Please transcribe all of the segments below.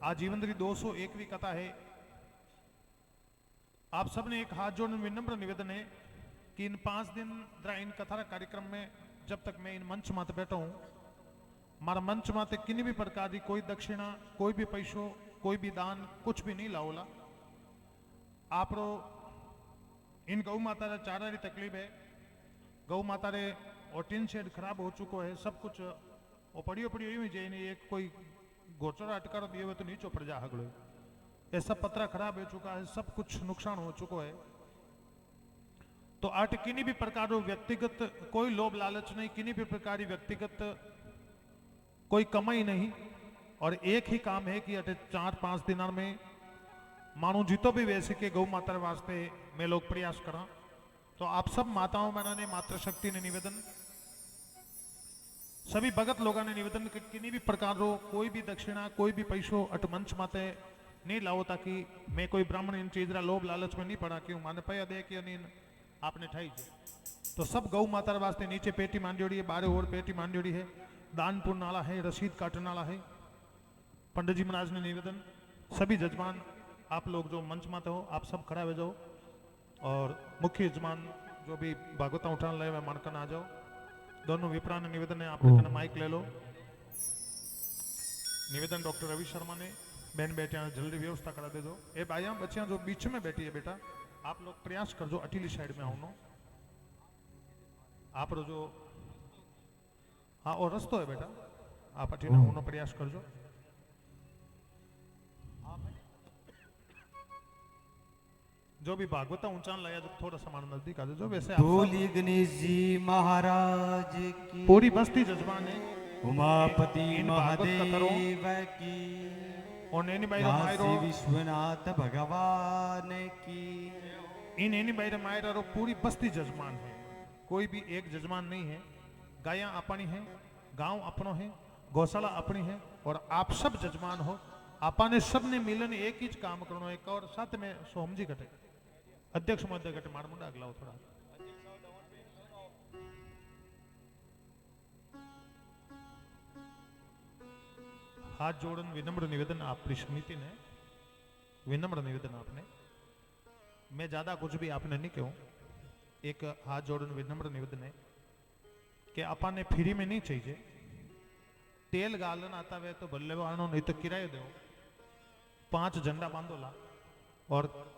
आजीवन 201वीं कथा है। आप सबने एक हाथ जोड़ने विनम्र निवेदन है कि इन 5 दिन इन कथा कार्यक्रम में जब तक मैं इन मंच माते बैठा हूं, मारा मंच माते किन्हीं भी प्रकार की कोई दक्षिणा, कोई भी पैसो, कोई भी दान, कुछ भी नहीं लाओला। आप इन गौ माता रे चारा री तकलीफ है। गौ माता रे और टिन शेड खराब हो चुको है, सब कुछ वो पड़ियो ही जाए, एक कोई गोचरा अटकारो दिए हुए तो नीचो पड़ जा हगलो। ये सब पत्रा खराब हो चुका है, सब कुछ नुकसान हो चुको है। तो आट किन्हीं भी प्रकार व्यक्तिगत कोई लोभ लालच नहीं, किन्हीं भी प्रकार की व्यक्तिगत कोई कमाई नहीं, और एक ही काम है कि अटे 4-5 दिन में मानो जीतो भी वैसे के गौ माता वास्ते मैं लोग प्रयास करा। तो आप सब माताओं बहनों ने मातृशक्ति ने निवेदन, सभी भगत लोगों ने निवेदन कि किन्हीं भी प्रकार कोई भी दक्षिणा, कोई भी पैसो अट मंच माते नहीं लाओ, ताकि मैं कोई ब्राह्मण इन चीज लोभ लालच में नहीं पड़ा क्यों माने पया दे कि आपने ठाई है। तो सब गौ माता वास्ते नीचे पेटी मांडोड़ी है, बारे और पेटी मांडोड़ी है, दान पुण्य नाला है, रसीद काटने वाला है। पंडित जी महाराज ने निवेदन, सभी जजमान आप लोग जो मंच माते हो आप सब खड़ा हो जाओ, और मुख्य यजमान जो भी भागवता उठाने लगे मानकन आ जाओ। दोनों विप्रा ने निवेदन है, आप लोग माइक ले लो। निवेदन डॉक्टर रवि शर्मा ने, बहन बेटियां जल्दी व्यवस्था करा दे दो। ए भाइयां बच्चियां जो बीच में बैठी है बेटा, आप लोग प्रयास कर जो अटीली साइड में आओ। आप जो हाँ और रस्तो है बेटा, आप अटीना होनो प्रयास कर जो। जो भी भागवता ऊंचा लाया जो थोड़ा सामान नजदीक आ जाओ। वैसे बोलिए गणेश जी महाराज की, पूरी बस्ती जजमान है, उमापति महादेव की, और एनी बाइरो मायरो विश्वनाथ भगवान की, इन एनी बाइरो मायरो पूरी बस्ती जजमान है, कोई भी एक जजमान नहीं है। गायां अपनी है, गांव अपनो है, गौशाला अपनी है, और आप सब जजमान हो। आपने सबने मिलन एक ही काम करना है, और साथ में सोमजी घटे अध्यक्ष महोदय घटे मार मुंडा अगलाओ थोड़ा। हाथ जोड़न विनम्र निवेदन आपकी समिति ने, विनम्र निवेदन आपने, मैं ज्यादा कुछ भी आपने नहीं कहूं। एक हाथ जोड़न विनम्र निवेदन है कि आपने फ्री में नहीं चाहिए। तेल गालन आता वे तो बल्ले वालों नहीं तो किराए दो, 5 झंडा बांधो ला, और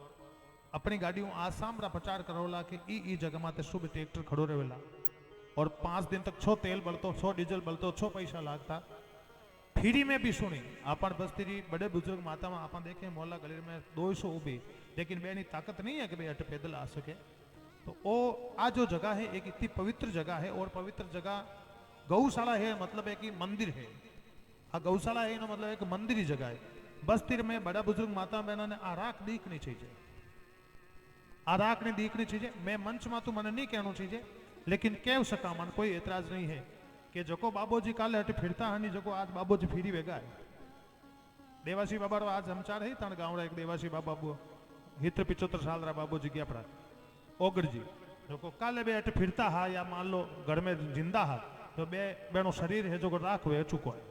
अपनी गाड़ियों आसाम रा प्रचार करोला कि ई जगह माते शुभ ट्रैक्टर खड़ो रहेला, और 5 दिन तक 6 तेल बलतो, 6 डीजल बलतो, 6 पैसा लागता। फ्री में भी सुनी अपन बस्ती री बड़े बुजुर्ग माता में अपन देखे मोहल्ला गली में 200 उभी, लेकिन बेनी ताकत नहीं है कि भाई अट पैदल आ सके। तो वो आ जो जगह है एक इतनी पवित्र जगह है, और पवित्र जगह गौशाला है, मतलब है कि मंदिर है। हाँ गौशाला है ना, मतलब एक मंदिर ही जगह है। बस्ती में बड़ा बुजुर्ग माता बहनों ने आराक दिखनी चाहिए, आराक नहीं दिखनी चाहिए। मैं मंच में तो मैंने नहीं कहना चाहिए, लेकिन कह सका मन कोई एतराज नहीं है कि जो बाबूजी काले हट फिरता हनी, जो आज बाबूजी फिरी वेगा है। देवासी बाबा रो आज हमचार है, तन गाँव एक देवासी बाबा हित्र 75 साल रहा बाबूजी गया पड़ा ओगर जी, जो काले बे हट फिरता हा, या मान लो घर में जिंदा हा, तो बे बेनो शरीर है जो राख हुए चुको है।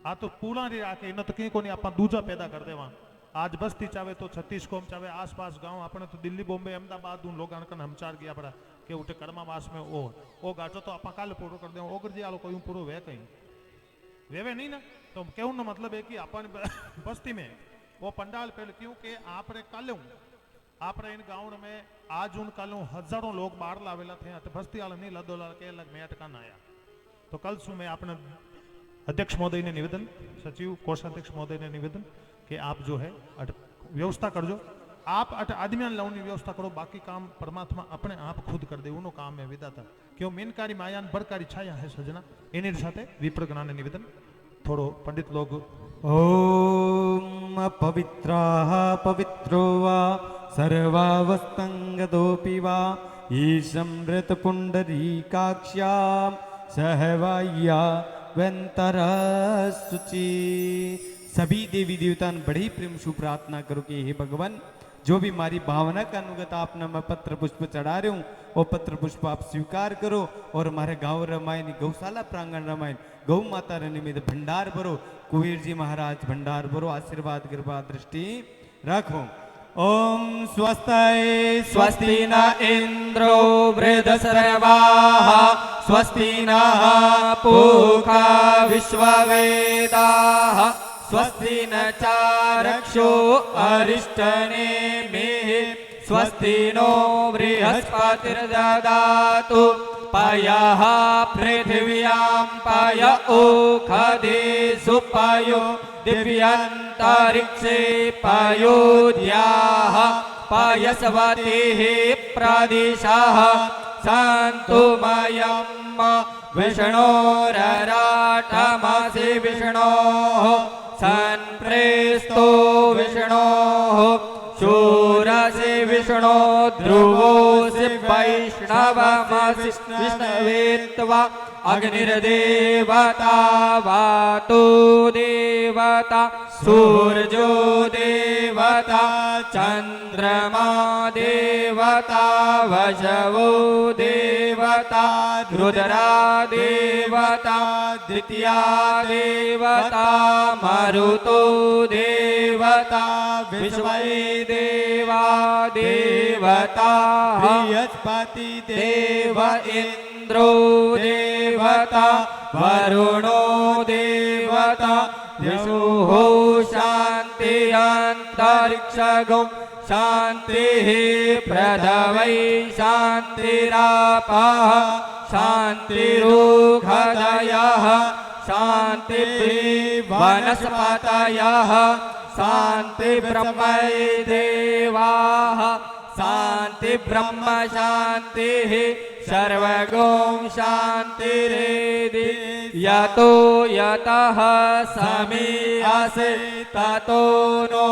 आ तो पूरा नहीं राखे, इन तो कहीं को नहीं आप दूजा पैदा कर देवा। आज बस्ती चाहे तो 36 कोम चाहे आसपास गांव, अपने तो दिल्ली बॉम्बे अहमदाबाद उन लोग हमचार गया पड़ा कि उठे कर्मा मास में ओ गाटो तो आप काल पूरो कर दे। ओगर जी आलो कोई पूरो वे कहीं वेवे नहीं ना, तो कहूँ ना मतलब है कि अपन बस्ती में वो पंडाल पहले क्यों कि आप काले आप इन गाँव में आज उन काल हजारों लोग बाहर लावेला थे, तो बस्ती वाला नहीं लदो ला के अलग मैं अटका आया। तो कल सु मैं अपने अध्यक्ष महोदय ने निवेदन, सचिव कोषाध्यक्ष महोदय ने निवेदन कि आप जो है व्यवस्था कर जो, आप अट आदमी लाने व्यवस्था करो, बाकी काम परमात्मा अपने आप खुद कर दे, उनो काम है विदाता। क्यों मीनकारी मायान बरकारी छाया है सजना। इन साथे विप्रज्ञा ने निवेदन थोड़ो पंडित लोग। ओम पवित्राः पवित्रो वा सर्वावस्थंगदोपि वा ईशमृत पुंडरीकाक्ष्यां सहवाया वेंतरसुचि। सभी देवी देवता बड़े प्रेम से प्रार्थना करो कि हे भगवान जो भी हमारी भावना का अनुगत आपने मैं पत्र पुष्प चढ़ा रही हूँ, वो पत्र पुष्प आप स्वीकार करो और हमारे गांव रामायण गौशाला प्रांगण रामायण गौ माता निमित्त भंडार भरो। कुबेर जी महाराज भंडार भरो, आशीर्वाद कृपा दृष्टि रखो। ओम स्वस्ति स्वस्ति न इन्द्रो वृद्धसर्वाः स्वस्ति नः पूषा विश्ववेदाः स्वस्ति न चारक्षो अरिष्टनेमिः स्वस्ति नो बृहस्पतिर्ददातु पयः पृथिव्यां पय ओषधीषु पयो दिव्यन्तरिक्षे पयोद्याः पयस्वतिः प्रदिशः सन्तु मयं विष्णोरराटमसि विष्णोः सन्प्रेस्तो विष्णोः शूरसि विष्णो ध्रुवोऽसि वैष्णवमसि विष्णवेत्वा अग्निर्देवता वातो देवता सूर्यो देवता चन्द्रमा देवता वशवो देवता रुद्रा देवता द्वितीया देवता मरुतो देवता विश्वै देवा देवता बृहस्पति देव इन्द्रो देवता वरुणो देवता विशुः शान्ति अन्तरिक्षगो शान्तिः पृथ्वी शान्तिरापः शान्तिरुषधयः शान्ति वनस्पतयः शान्ति ब्रह्म देवाः शान्ति ब्रह्म शान्तिः सर्वगों शान्तिरेधि यतो यतः समीयसे ततो नो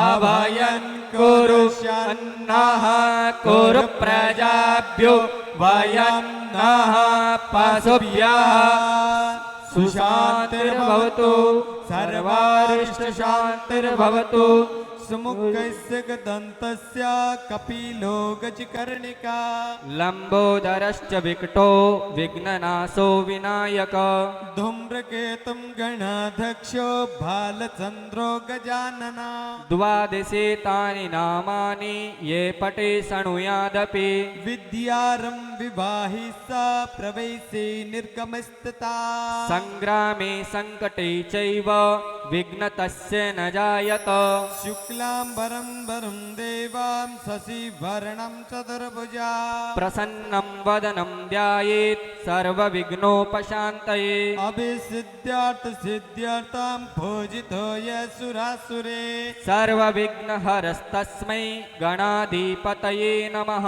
अभयं कुरु अन्नः कुरु प्रजाभ्यो वयं नः पशुभ्यः सुशान्तिर्भवतु सर्वारिष्टशान्तिर्भवतु सुमुखस्य गदन्तस्य कपिलो गजकर्णिका लंबोदरश्च विकटो विघ्ननाशो विनायक धूम्रकेतुं गणाध्यक्षो भालचन्द्रो गजानना द्वादशे तानि नामानि ये पटे शृणुयादपि विद्यारम्भिवाहि सा प्रवेशे निर्गमस्तता संग्रामे संकटे चैव विघ्नतस्य न जायत शुक्लाम्बरं वरं देवां शशिवर्णं चतुर्भुजा प्रसन्नं वदनं ध्यायेत् सर्वविघ्नोपशान्तये अभिसिद्ध्यार्थ सिद्ध्यर्थं पूजितो यसुरासुरे सर्वविघ्नहरस्तस्मै गणाधिपतये नमः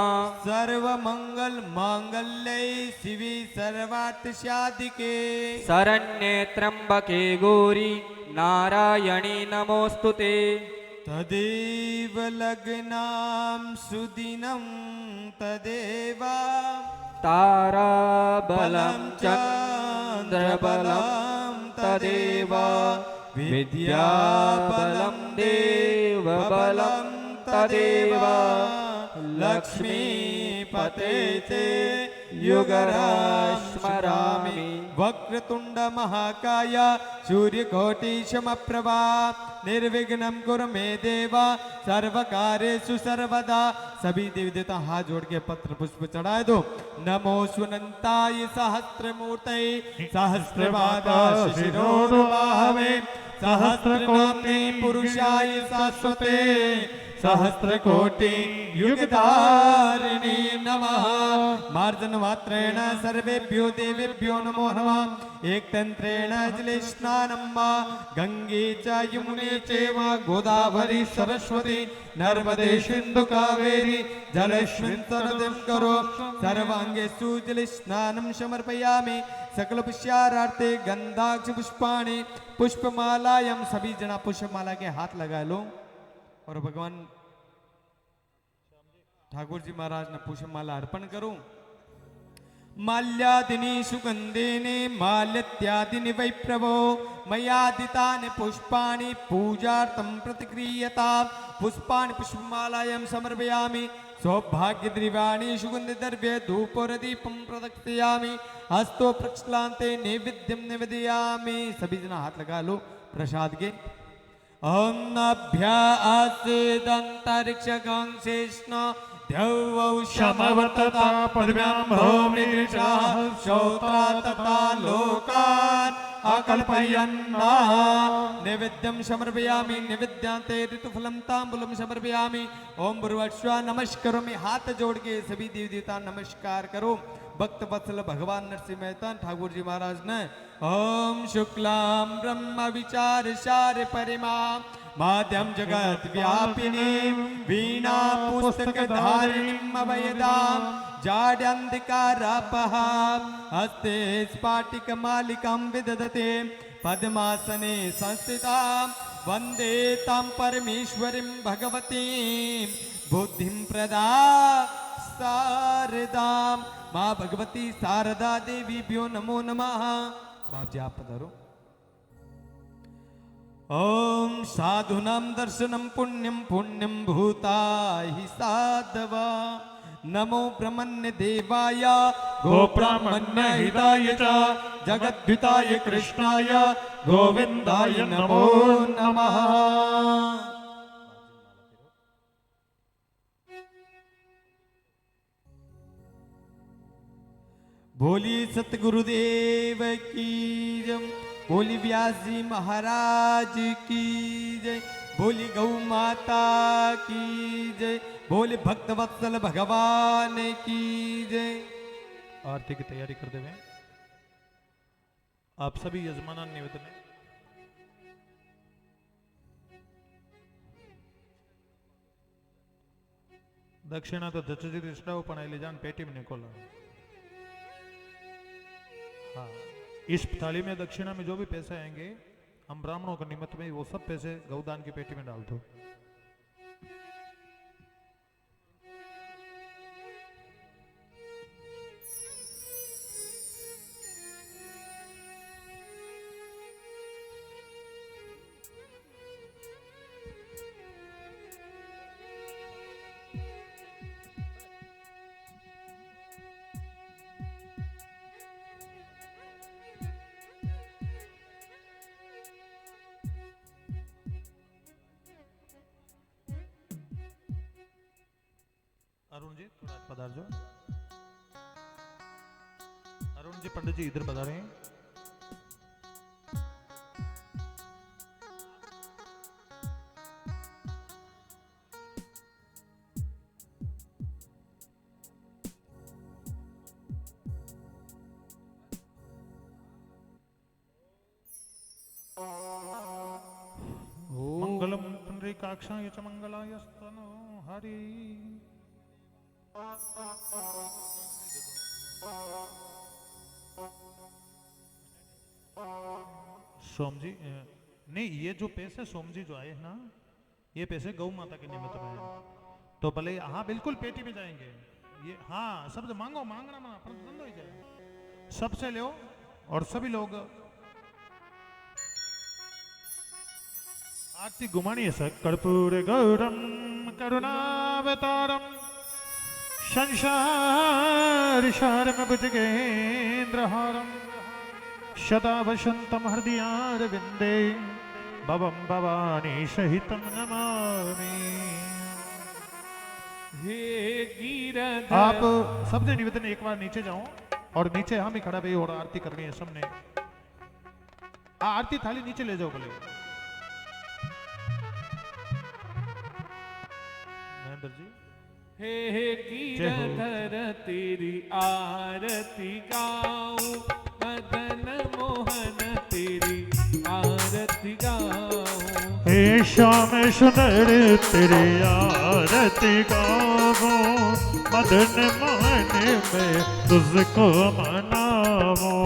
सर्वमंगल मांगल्ये शिवे सर्वार्थसाधिके शरण्ये त्र्यंबके गौरी नारायणी नमोस्तुते तदेव लग्नां सुदिनं तदेव ताराबलं चन्द्रबलं तदेव विद्याबलं देवबलं तदेव लक्ष्मीपते ते युगराश्मरामि वक्रतुंड महाकाय सूर्यकोटि समप्रभा निर्विघ्नं कुरु मे देवा सर्वकार्येषु सर्वदा। सभी देवी देवता हाथ जोड़ के पत्र पुष्प चढ़ाए दो। नमो सुनंताय सहस्त्रमूर्तये सहस्रपादाय शिरोरुबाहवे सहस्रकोटि पुरुषाय शाश्वते सहस्रकोटि युगधारिणी नमः। मार्जन मात्रेण सर्वेभ्यो देवेभ्यो नमो नमः। एक तंत्रेण जले स्नानं वा गंगे च यमुने चैव गोदावरी सरस्वती नर्मदे सिन्धु कावेरी जलेस्मिन् सन्निधिं करो। सर्वांगेषु जले स्नानं समर्पयामि सकल पुष्यारार्थे गंधाक्ष पुष्पाणि पुष्पमालायां। सभी जना पुष्पमाला के हाथ लगा लो और भगवान ठाकुर जी महाराज ने पुष्पमाला अर्पण करूं। माल्यादिनी सुगंधेने माल्यत्यादिनि वै प्रभो मयादितानि पुष्पाणि पूजार्थं प्रतिक्रियता पुष्पाणि पुष्पमालायां समर्पयामि सौभाग्यद्रव्याणि सुगन्धद्रव्ये धूपोरदीपं प्रदक्षिणामि हस्तो प्रक्षालन्ते नैवेद्यं निवेदयामि। सभी जना हाथ लगा लो प्रसाद के। ओम नभ्यासेदन्तरिक्षगं शेषण द्यौः समवर्तता पृथिव्यां भौमिर्षाः श्रोत्रा तथा लोकान् अकल्पयन्ना नैवेद्यं समर्पयामि निवेद्यांते ऋतुफलं तांबूलं समर्पयामि। ओम भूर्भुवस्व नमस्करोमि। हाथ जोड़ के सभी देवी देवता नमस्कार करो। भक्त वत्सल भगवान नरसिंह मेहता ठाकुर जी महाराज ने ओम शुक्लां ब्रह्म विचार सार परिमा माध्यम जगत व्यापिनी वीणा पुस्तक धारिणीं अभयदां जाड्यन्धिकारापः हस्ते स्फाटिक मालिकां विदधते पद्मासने संस्थितां वन्दे तां परमेश्वरीं भगवतीं बुद्धिं प्रदा शारदां माँ भगवती शारदा देवी भ्यो नमो नमः। बाप जी आप पधारो। ओम साधुनां दर्शनं पुण्यं पुण्यं भूताहि साधवा नमो ब्रह्मण्य देवाय गोब्राह्मण्य हिताय च जगद्धिताय कृष्णाय गोविन्दाय नमो नमः। बोली सतगुरुदेव की जय। बोली व्यास जी महाराज की जय। बोली गौ माता की जय। बोली भक्त वत्सल भगवान की जय। आरती की तैयारी कर देवे। आप सभी यजमाना निवेदन है। दक्षिणा तो दचजी रिश्ता पण ले जान पेटी में निकोला। हाँ, इस थाली में दक्षिणा में जो भी पैसे आएंगे हम ब्राह्मणों के निमित्त में वो सब पैसे गौदान की पेटी में डाल दो। अरुण जी थोड़ा पधार जाओ। अरुण जी पंडित जी इधर पधारे हैं। मंगलम पुंडरीकाक्षाय च मंगलाय स्तनो हरि। सोम जी नहीं, ये जो पैसे सोम जी जो आए हैं ना, ये पैसे गौ माता के निमित्त में हैं। तो भले हाँ बिल्कुल पेटी में जाएंगे ये। हाँ सब मांगो, मांगना मना पर बंद हो जाए। सबसे लो और सभी लोग आरती घुमानी है। सर कर्पूर गौरम करुणावतारम संसार सारम भुजगेन्द्रहारम सदा वसंतम हृदयारविंदे भवम भवानी सहितम नमामि। हे गिरधर। आप सबसे निवेदन एक बार नीचे जाओ और नीचे हम ही खड़ा भाई और आरती करनी है सबने। आरती थाली नीचे ले जाओ भले। महेंद्र जी। हे गिरधर तेरी आरती गाऊं मदन मोहन तेरी आरती गाऊं। हे श्याम सुंदर तेरी आरती गाऊं मदन मोहन में तुझको मनाऊं।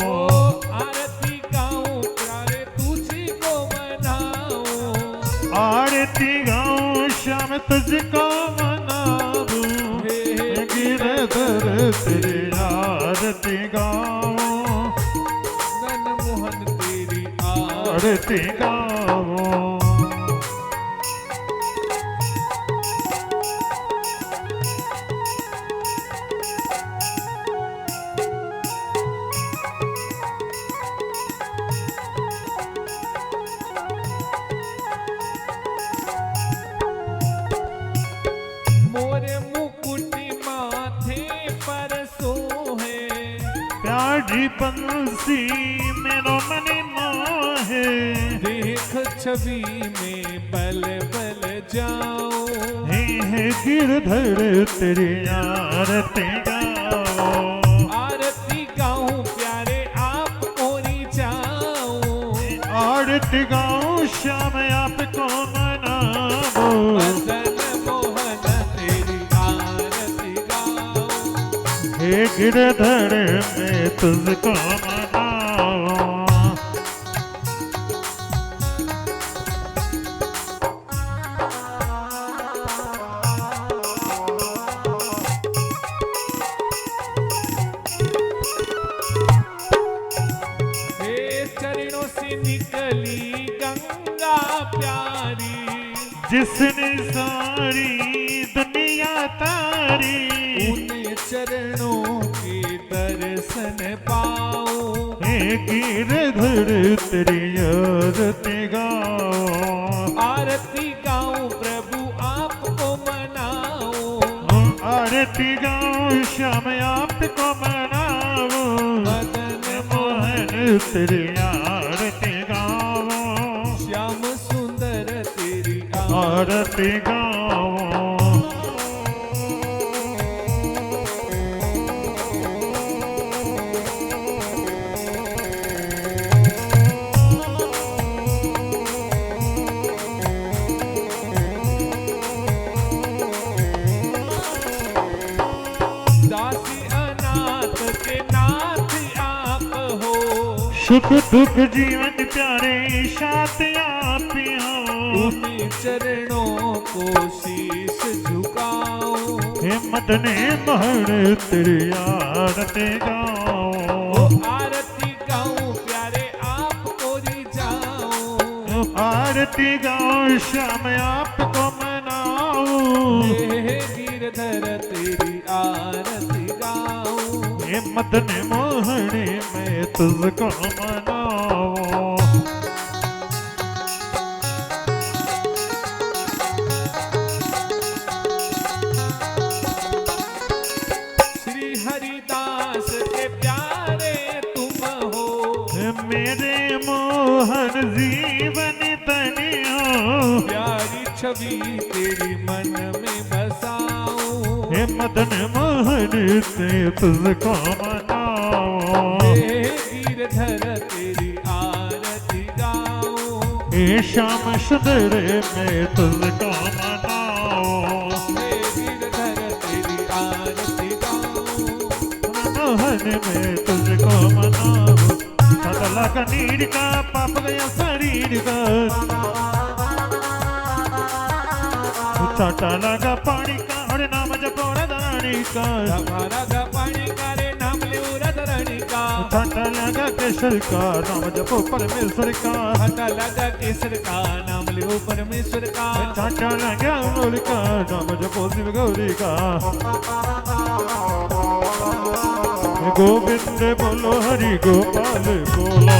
आरती गाऊं प्यारे तुझी को मनाऊं। आरती गाऊं श्याम तुझको मनाऊं। गिरधर तेरी आरती आरती गाओ, मनमोहन तेरी आरती गाओ। मोरे मुकुट माथे पर सोहे, प्यारी बंसी मेरो मन मोहे, देख छवि में पल पल जाओ। हे गिरधर तेरी आरती गाओ, आरती गाऊं प्यारे आप ओरी जाओ। आरती गाओ श्याम आपको मनाओ, मदन मोहन तेरी आरती गाऊं। हे गिरधर मैं तुझको मनाओ। हे चरणों से निकली गंगा प्यारी, जिसने सारी दुनिया तारी, उन चरणों के दर्शन पाओ। हे गिरधर तेरी आरती गाओ, आरती गाऊं प्रभु आपको मनाओ। आरती गाओ श्याम आपको मनाओ, मदन मोहन तेरी आरती गाओ, श्याम सुंदर तेरी आरती गाओ। दासी अनाथ के नाथ आप हो, सुख दुख जीवन प्यारे साथ आप हो, उन्हीं चरणों को शीश झुकाओ। हे मदने मोहन तेरी आरती गाओ, आरती गाऊं प्यारे आप ओरी जाओ। आरती गाओ श्याम आपको मनाओ, हे गिरधर तेरी आरती गाऊं। हे मदन मोहन मैं तुझको मनाओ। श्री हरिदास के प्यारे तुम हो, मेरे मोहन जीवन धन्य हो, प्यारी छवि तेरी मन में बसाओ। हे मदन मोहन से तुझको मनाओ, हे गिरधर तेरी आरती गाऊं। हे श्याम सुंदर मैं तुझको मनाओ, हे गिरधर तेरी आरती गाऊं। मोहन मैं तुझको मनाओ। सतला का नीर का पाप गया शरीर का, छाटा लगा पानी का और नाम जपो रानी का, हमारा गा पानी का रे नाम ले रानी का। छाटा लगा केसर का नाम जपो परमेश्वर का, हटा लगा केसर का नाम ले परमेश्वर का। छाटा लगा अमूल का नाम जपो शिव गौरी का। गोविंद बोलो हरि गोपाल बोलो,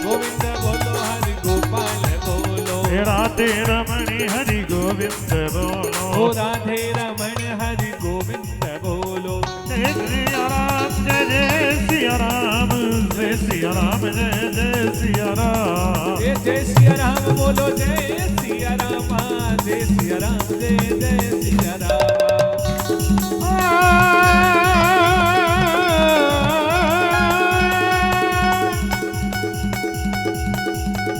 गोविंद बोलो हरि गोपाल बोलो। राधे रमणी हरि गोविंद बोलो, ओ राधे रमण हरि गोविंद बोलो। जय सिया राम जय सिया राम, जय सिया राम जय सिया राम। जय सिया राम बोलो, जय सिया राम, जय सिया राम, जय सिया राम।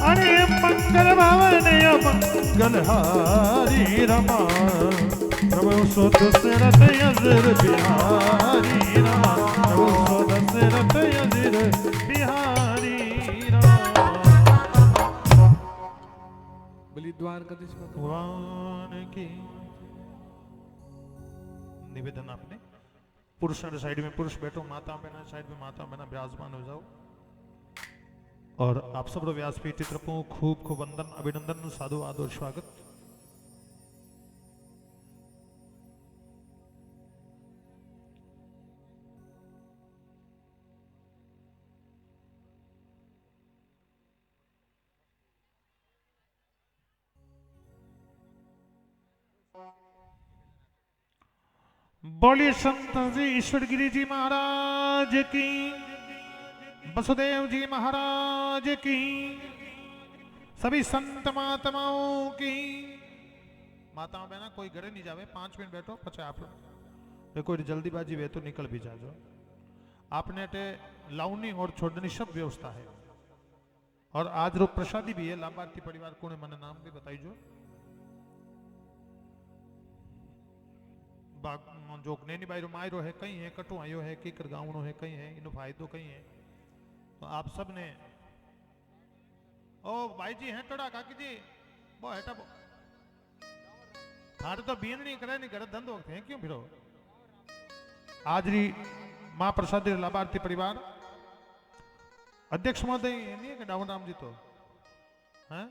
अरे मंगल भवन मंगल हारी रमा, प्रभु सो दशरथ यजर बिहारी रमा, प्रभु सो दशरथ यजर बिहारी रमा। बोली द्वारकाधीश भगवान की निवेदन आपने पुरुष साइड में पुरुष बैठो, माता बहना साइड में माता बहना विराजमान हो जाओ। और आप सब व्यासपीठ की तरफ खूब खूब वंदन अभिनंदन साधु आदर स्वागत। बोलिए संत जी ईश्वर गिरी जी महाराज की, वसुदेव जी महाराज की, सभी संत महात्माओं की। माताओं बहना कोई घरे नहीं जावे, 5 मिनट बैठो पचे आप कोई जल्दीबाजी वे तो निकल भी जाजो। आपने टे लावनी और छोड़ने सब व्यवस्था है। और आज रो प्रसादी भी है। लाभार्थी परिवार को मन नाम भी बताइजो। जो नैनी बाई मायरो है कहीं है, कटु आयो है, कीकर गावनो है कहीं है, इनो फायदो कहीं है। तो आप सब ने ओ भाई जी हैं टोड़ा काकी जी वो हेटा वो थारे तो बीन नहीं करे नहीं घर धंधो है क्यों फिरो। आज री मां प्रसादी लाभार्थी परिवार अध्यक्ष महोदय नहीं है कि डाउन राम जी तो हैं।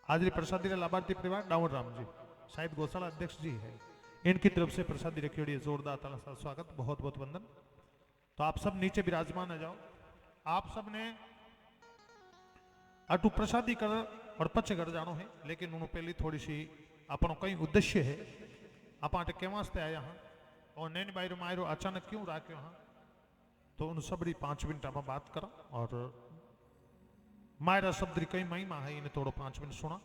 आज री प्रसादी लाभार्थी परिवार डाउन राम जी शायद गौशाला अध्यक्ष जी है, इनकी तरफ से प्रसादी रखी हुई है। जोरदार ताला सा स्वागत, बहुत बहुत वंदन। तो आप सब नीचे विराजमान आ जाओ। आप सब ने अटू प्रसादी कर और पचे घर जानो है, लेकिन उन्होंने पहले थोड़ी सी अपनो कई उद्देश्य है। आप के वास्ते आया हाँ और नैन बायरो मायरो अचानक क्यों राख्यो हाँ, तो उन सबरी 5 मिनट आप बात करा। और मायरा शब्द कई महिमा है, इन्हें थोड़ो 5 मिनट सुना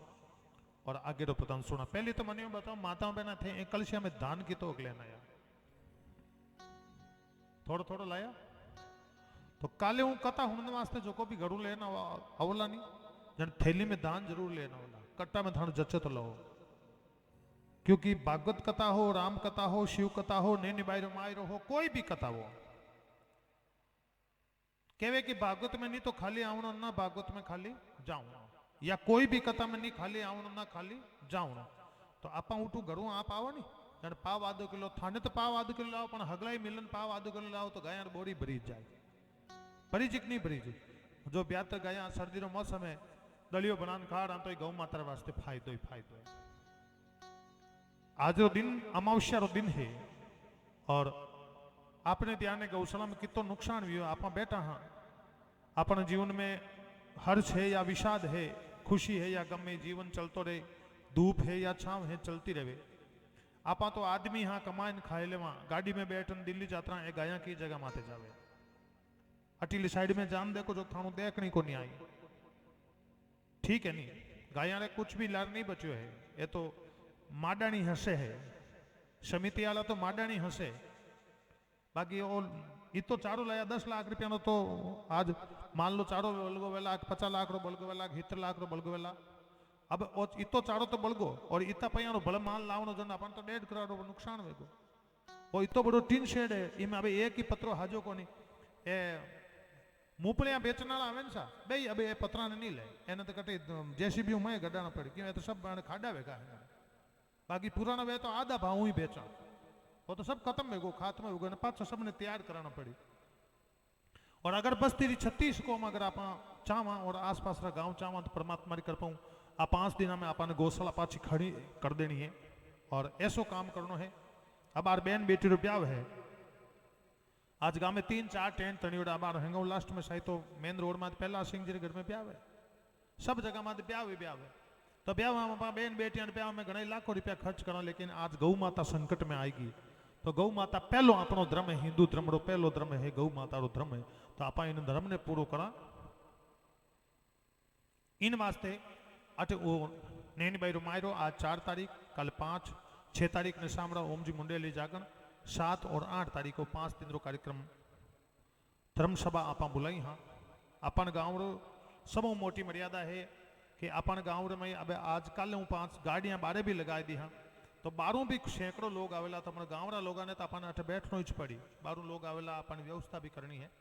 और आगे रो प्रदान सुना। पहले तो मैंने बताओ माताओं बहना थे एक कलशिया में दान की तो लेना यार थोड़ा थोड़ा लाया। तो काले हूं कथा हुन वास्ते जो को भी घरू लेना अवला नहीं जन थैली में दान जरूर लेना वाला, कट्टा में थानो जच्चे तो लो। क्योंकि भागवत कथा हो, राम कथा हो, शिव कथा हो, नैनी बायरो मायरो हो, कोई भी कथा हो, कहवे कि भागवत में नहीं तो खाली आवना ना, भागवत में खाली जाऊं, या कोई भी कथा में नहीं खाली आवना ना खाली जाऊं। तो आप उठू घरू आप आओ नहीं जन पाव आधो किलो थाने तो पाव आधो किलो लाओ, पण हगलाई मिलन पाव आधो किलो लाओ तो गाया बोरी भरी जाए। भरी जी नहीं भरी जी जो ब्याह तक गाया सर्दी रो मौसम है दलियो बनान खा रहा तो गौ माता वास्ते फायदो ही फायदो है। आज रो दिन अमावस्या रो दिन है और आपने ध्यान गौशाला में कितो नुकसान भी हो। आप बैठा हाँ अपने जीवन में हर्ष है या विषाद है, खुशी है या गम है, जीवन चलतो रहे, धूप है या छाव है, चलती रहे। आप तो आदमी हाँ कमाइन खाए लेवा गाड़ी में बैठन दिल्ली यात्रा ए गाया की जगह माते जावे। अटीली साइड में जान देखो जो थानू देखनी को नहीं आई, ठीक है नहीं गाया रे कुछ भी लार नहीं बच्यो है। ये तो माडानी हसे है, समिति वाला तो माडानी हसे। बाकी वो इतो चारो लाया 10 लाख रुपया तो आज मान लो चारो बलगो वेला 50 लाख रो बलगो वेला 70 लाख रो बलगो वेला। अब इतो चारो तो बलगो और इतना पैया रो भले माल लावनो जन अपन तो 1.5 करोड़ रो नुकसान वेगो। वो इतो बड़ो टीन शेड है, इमे अब एक ही पत्रो हाजो कोनी ए मूपलिया बेचने वाला आवे सा भाई अब ये पत्रा ने नहीं ले एने तो कटे जेसीबी में गड्ढा पड़ी क्यों तो सब खाड़ा वेगा है। बाकी पुराना वे तो आधा भाव ही बेचा, वो तो सब खत्म है, खात्मा हो पाछो सबने तैयार कराना पड़ी। और अगर बस्ती 36 को अगर आप चावा और आसपास का गांव चावा तो परमात्मा कर पाऊँ आ 5 दिन में आपने गौशाला पाछी खड़ी कर देनी है और ऐसो काम करना है। अब आर बहन बेटी रो ब्याह है, आज गांव में 3-4 टेंट तनियोड़ा बार हेंगो लास्ट में शायद तो मेन रोड में पहला सिंह जी घर में ब्याह है, सब जगह में ब्याह है। तो ब्याह बहन बेटियां ब्याह में घना लाखों रुपया खर्च करा, लेकिन आज गौ माता संकट में आएगी। तो गौ माता पहलो अपनो धर्म है, हिंदू धर्म रो पहलो धर्म है, गौ माता रो धर्म है। तो आप इन धर्म ने पूरो करा इन वास्ते अटे वो नैनी बाई रो मायरो आज 4 तारीख, कल 5, 6 तारीख ने सामड़ा ओम जी मुंडेली जागरण, 7 और 8 तारीख को 5 दिन रो कार्यक्रम धर्म सभा आप बुलाई। हाँ अपन गाँव रो सब मोटी मर्यादा है कि अपन गाँव में अब आज कल हूँ 5 गाड़ियां बारे भी लगा दी। हाँ तो बारू भी सैकड़ों लोग आवेला, तो अपने गाँव रा लोग ने तो अपन अठ बैठनो ही पड़ी, बारू लोग आवेला अपन व्यवस्था भी करनी है।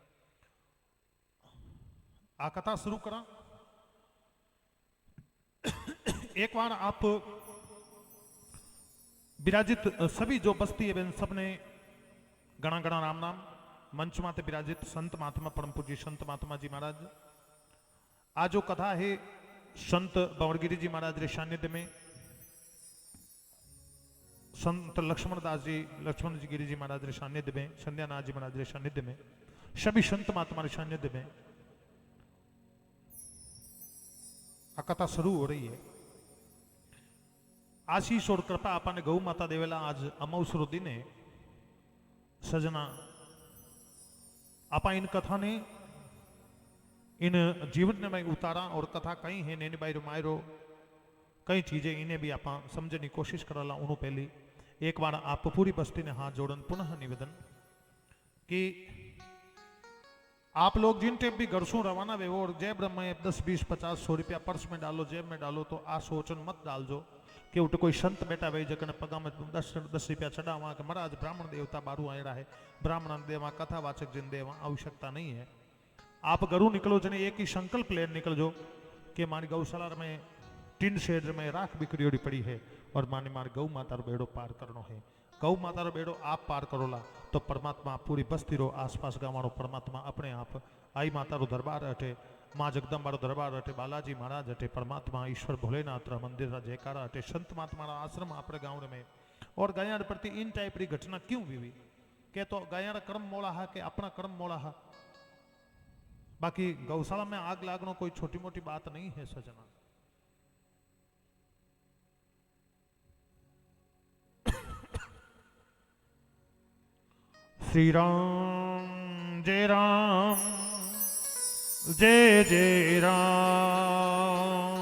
आ कथा शुरू करा। एक बार आप विराजित सभी जो बस्ती है बेन सबने गणा गणा राम नाम। मंच माते विराजित संत महात्मा परम पूज्य संत महात्मा जी महाराज। आज जो कथा है संत बवड़गिरी जी महाराज रे सानिध्य में, संत लक्ष्मणदास जी लक्ष्मण जी गिरी जी महाराज रे सानिध्य में, संध्यानाथ जी महाराज रे सानिध्य में, सभी संत महात्मा रे सानिध्य में आ कथा शुरू हो रही है। आशीष और कृपा आपने गौ माता देवेला आज अमावस्या दिन है सजना आपा इन कथा ने इन जीवन में उतारा और कथा कई है नेनी बाई मायरो कई चीजें इन्हें भी आप समझने की कोशिश कराला। उन्होंने पहली एक बार आप पूरी बस्ती ने हाथ जोड़न पुनः निवेदन कि आप लोग जिन टेप भी घर से रवाना वे और जेब में 10 20 50 100 रुपया पर्स में डालो, जेब में डालो, तो आ सोचन मत डालजो कि उठ कोई संत बेटा भाई जगन पगा में 10 रुपया चढ़ावा कि महाराज ब्राह्मण देवता बारू आयड़ा है, ब्राह्मण देवा कथा वाचक जिन देवा, आवश्यकता नहीं है। आप घरू निकलो जने एक ही संकल्प लेन निकल जो कि मारी गौशाला में टिन शेड में राख बिखरी पड़ी है और मानी मार गौ माता रो बेड़ो पार करनो है। गौ माता रो बेड़ो आप पार करोला तो परमात्मा पूरी बस्ती रो आसपास गाँव परमात्मा अपने आप आई माता रो दरबार अटे, माँ जगदम्बा रो दरबार अटे, बालाजी महाराज अटे, परमात्मा ईश्वर भोलेनाथ रा मंदिर रा जयकारा अटे, संत महात्मा रा आश्रम अपने गाँव में। और गायाड़ प्रति इन टाइप री घटना क्यों हुई के तो गायाड़ कर्म मोड़ा हा के अपना कर्म मोड़ा हा। बाकी गौशाला में आग लागनो कोई छोटी मोटी बात नहीं है सजना। श्री राम जय राम जय जय राम।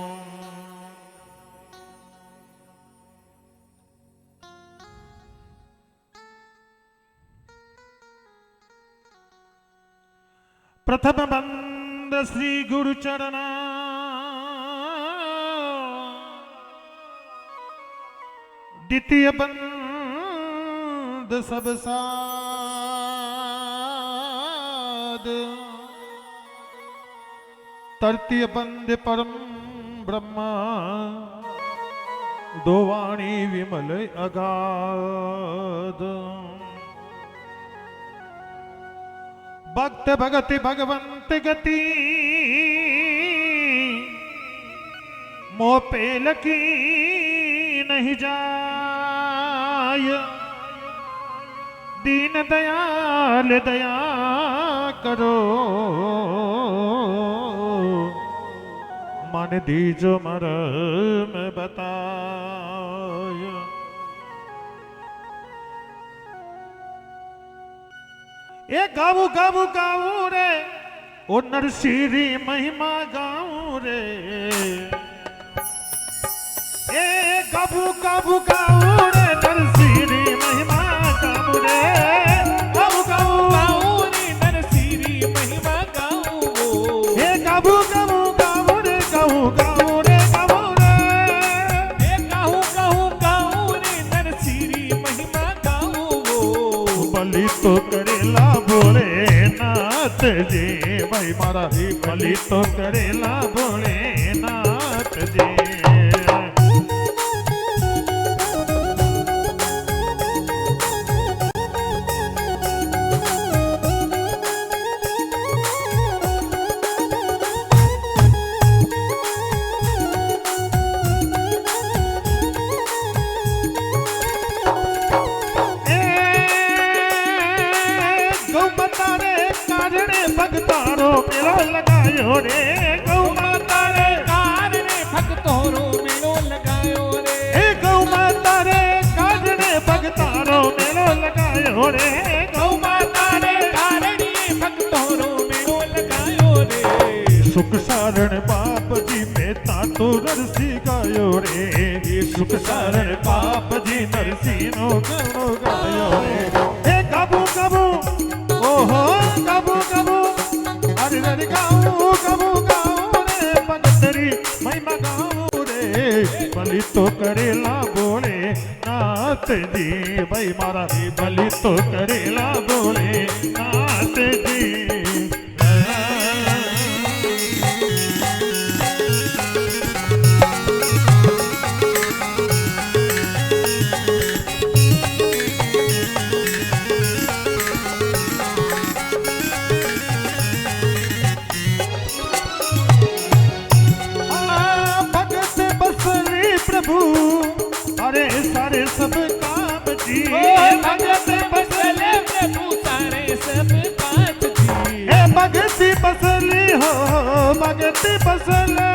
प्रथम बंद श्री गुरु चरणा, द्वितीय बंद सब साध, तृतीय बंद परम ब्रह्मा, दो वाणी विमल अगाध। भक्त भगति भगवंत गति, मोह पेल की नहीं जाय, दीन दयाल दया करो, मन दीजो मरम बताय। ए गाऊ गाऊ गाऊ रे ओ नरसिंह महिमा गाऊ रे, ए गाऊ गाऊ गाऊ रे नरसिंह महिमा गाऊ रे, गाऊ गाऊ गाऊ रे नरसिंह महिमा गाऊ, ए गाऊ गाऊ गाऊ रे गाऊ गाऊ रे गाऊ रे, ए गाऊ गाऊ गाऊ रे नरसिंह महिमा गाऊ। बलि तो करेला भोलेनाथ जी भाई मारा, बलि तो करेला भोलेनाथ जी। भक्तारो मेलो लगायो रे, गौ माता रे कारणे भक्तोरो मेलो लगायो रे, हे गौ माता रे कारणे भक्तारो मेलो लगायो रे, गौ माता रे कारणे भक्तोरो मेलो लगायो रे। सुख सारण बाप जी में तातो नरसी गायो रे, सुख सारण बाप जी नरसी नो गणो गायो रे। हे काबू काबू ओहो काबू काबू हरि हरि गाऊ काबू गाऊ रे, भगतरी महिमा गाऊ रे, बलि तो करेला बोले नाथ जी भाई मारा, बलि तो करेला बोले नाथ जी। भगत बसले प्रभु सारे सब काज जी हे भगति बसली हो भगति बसले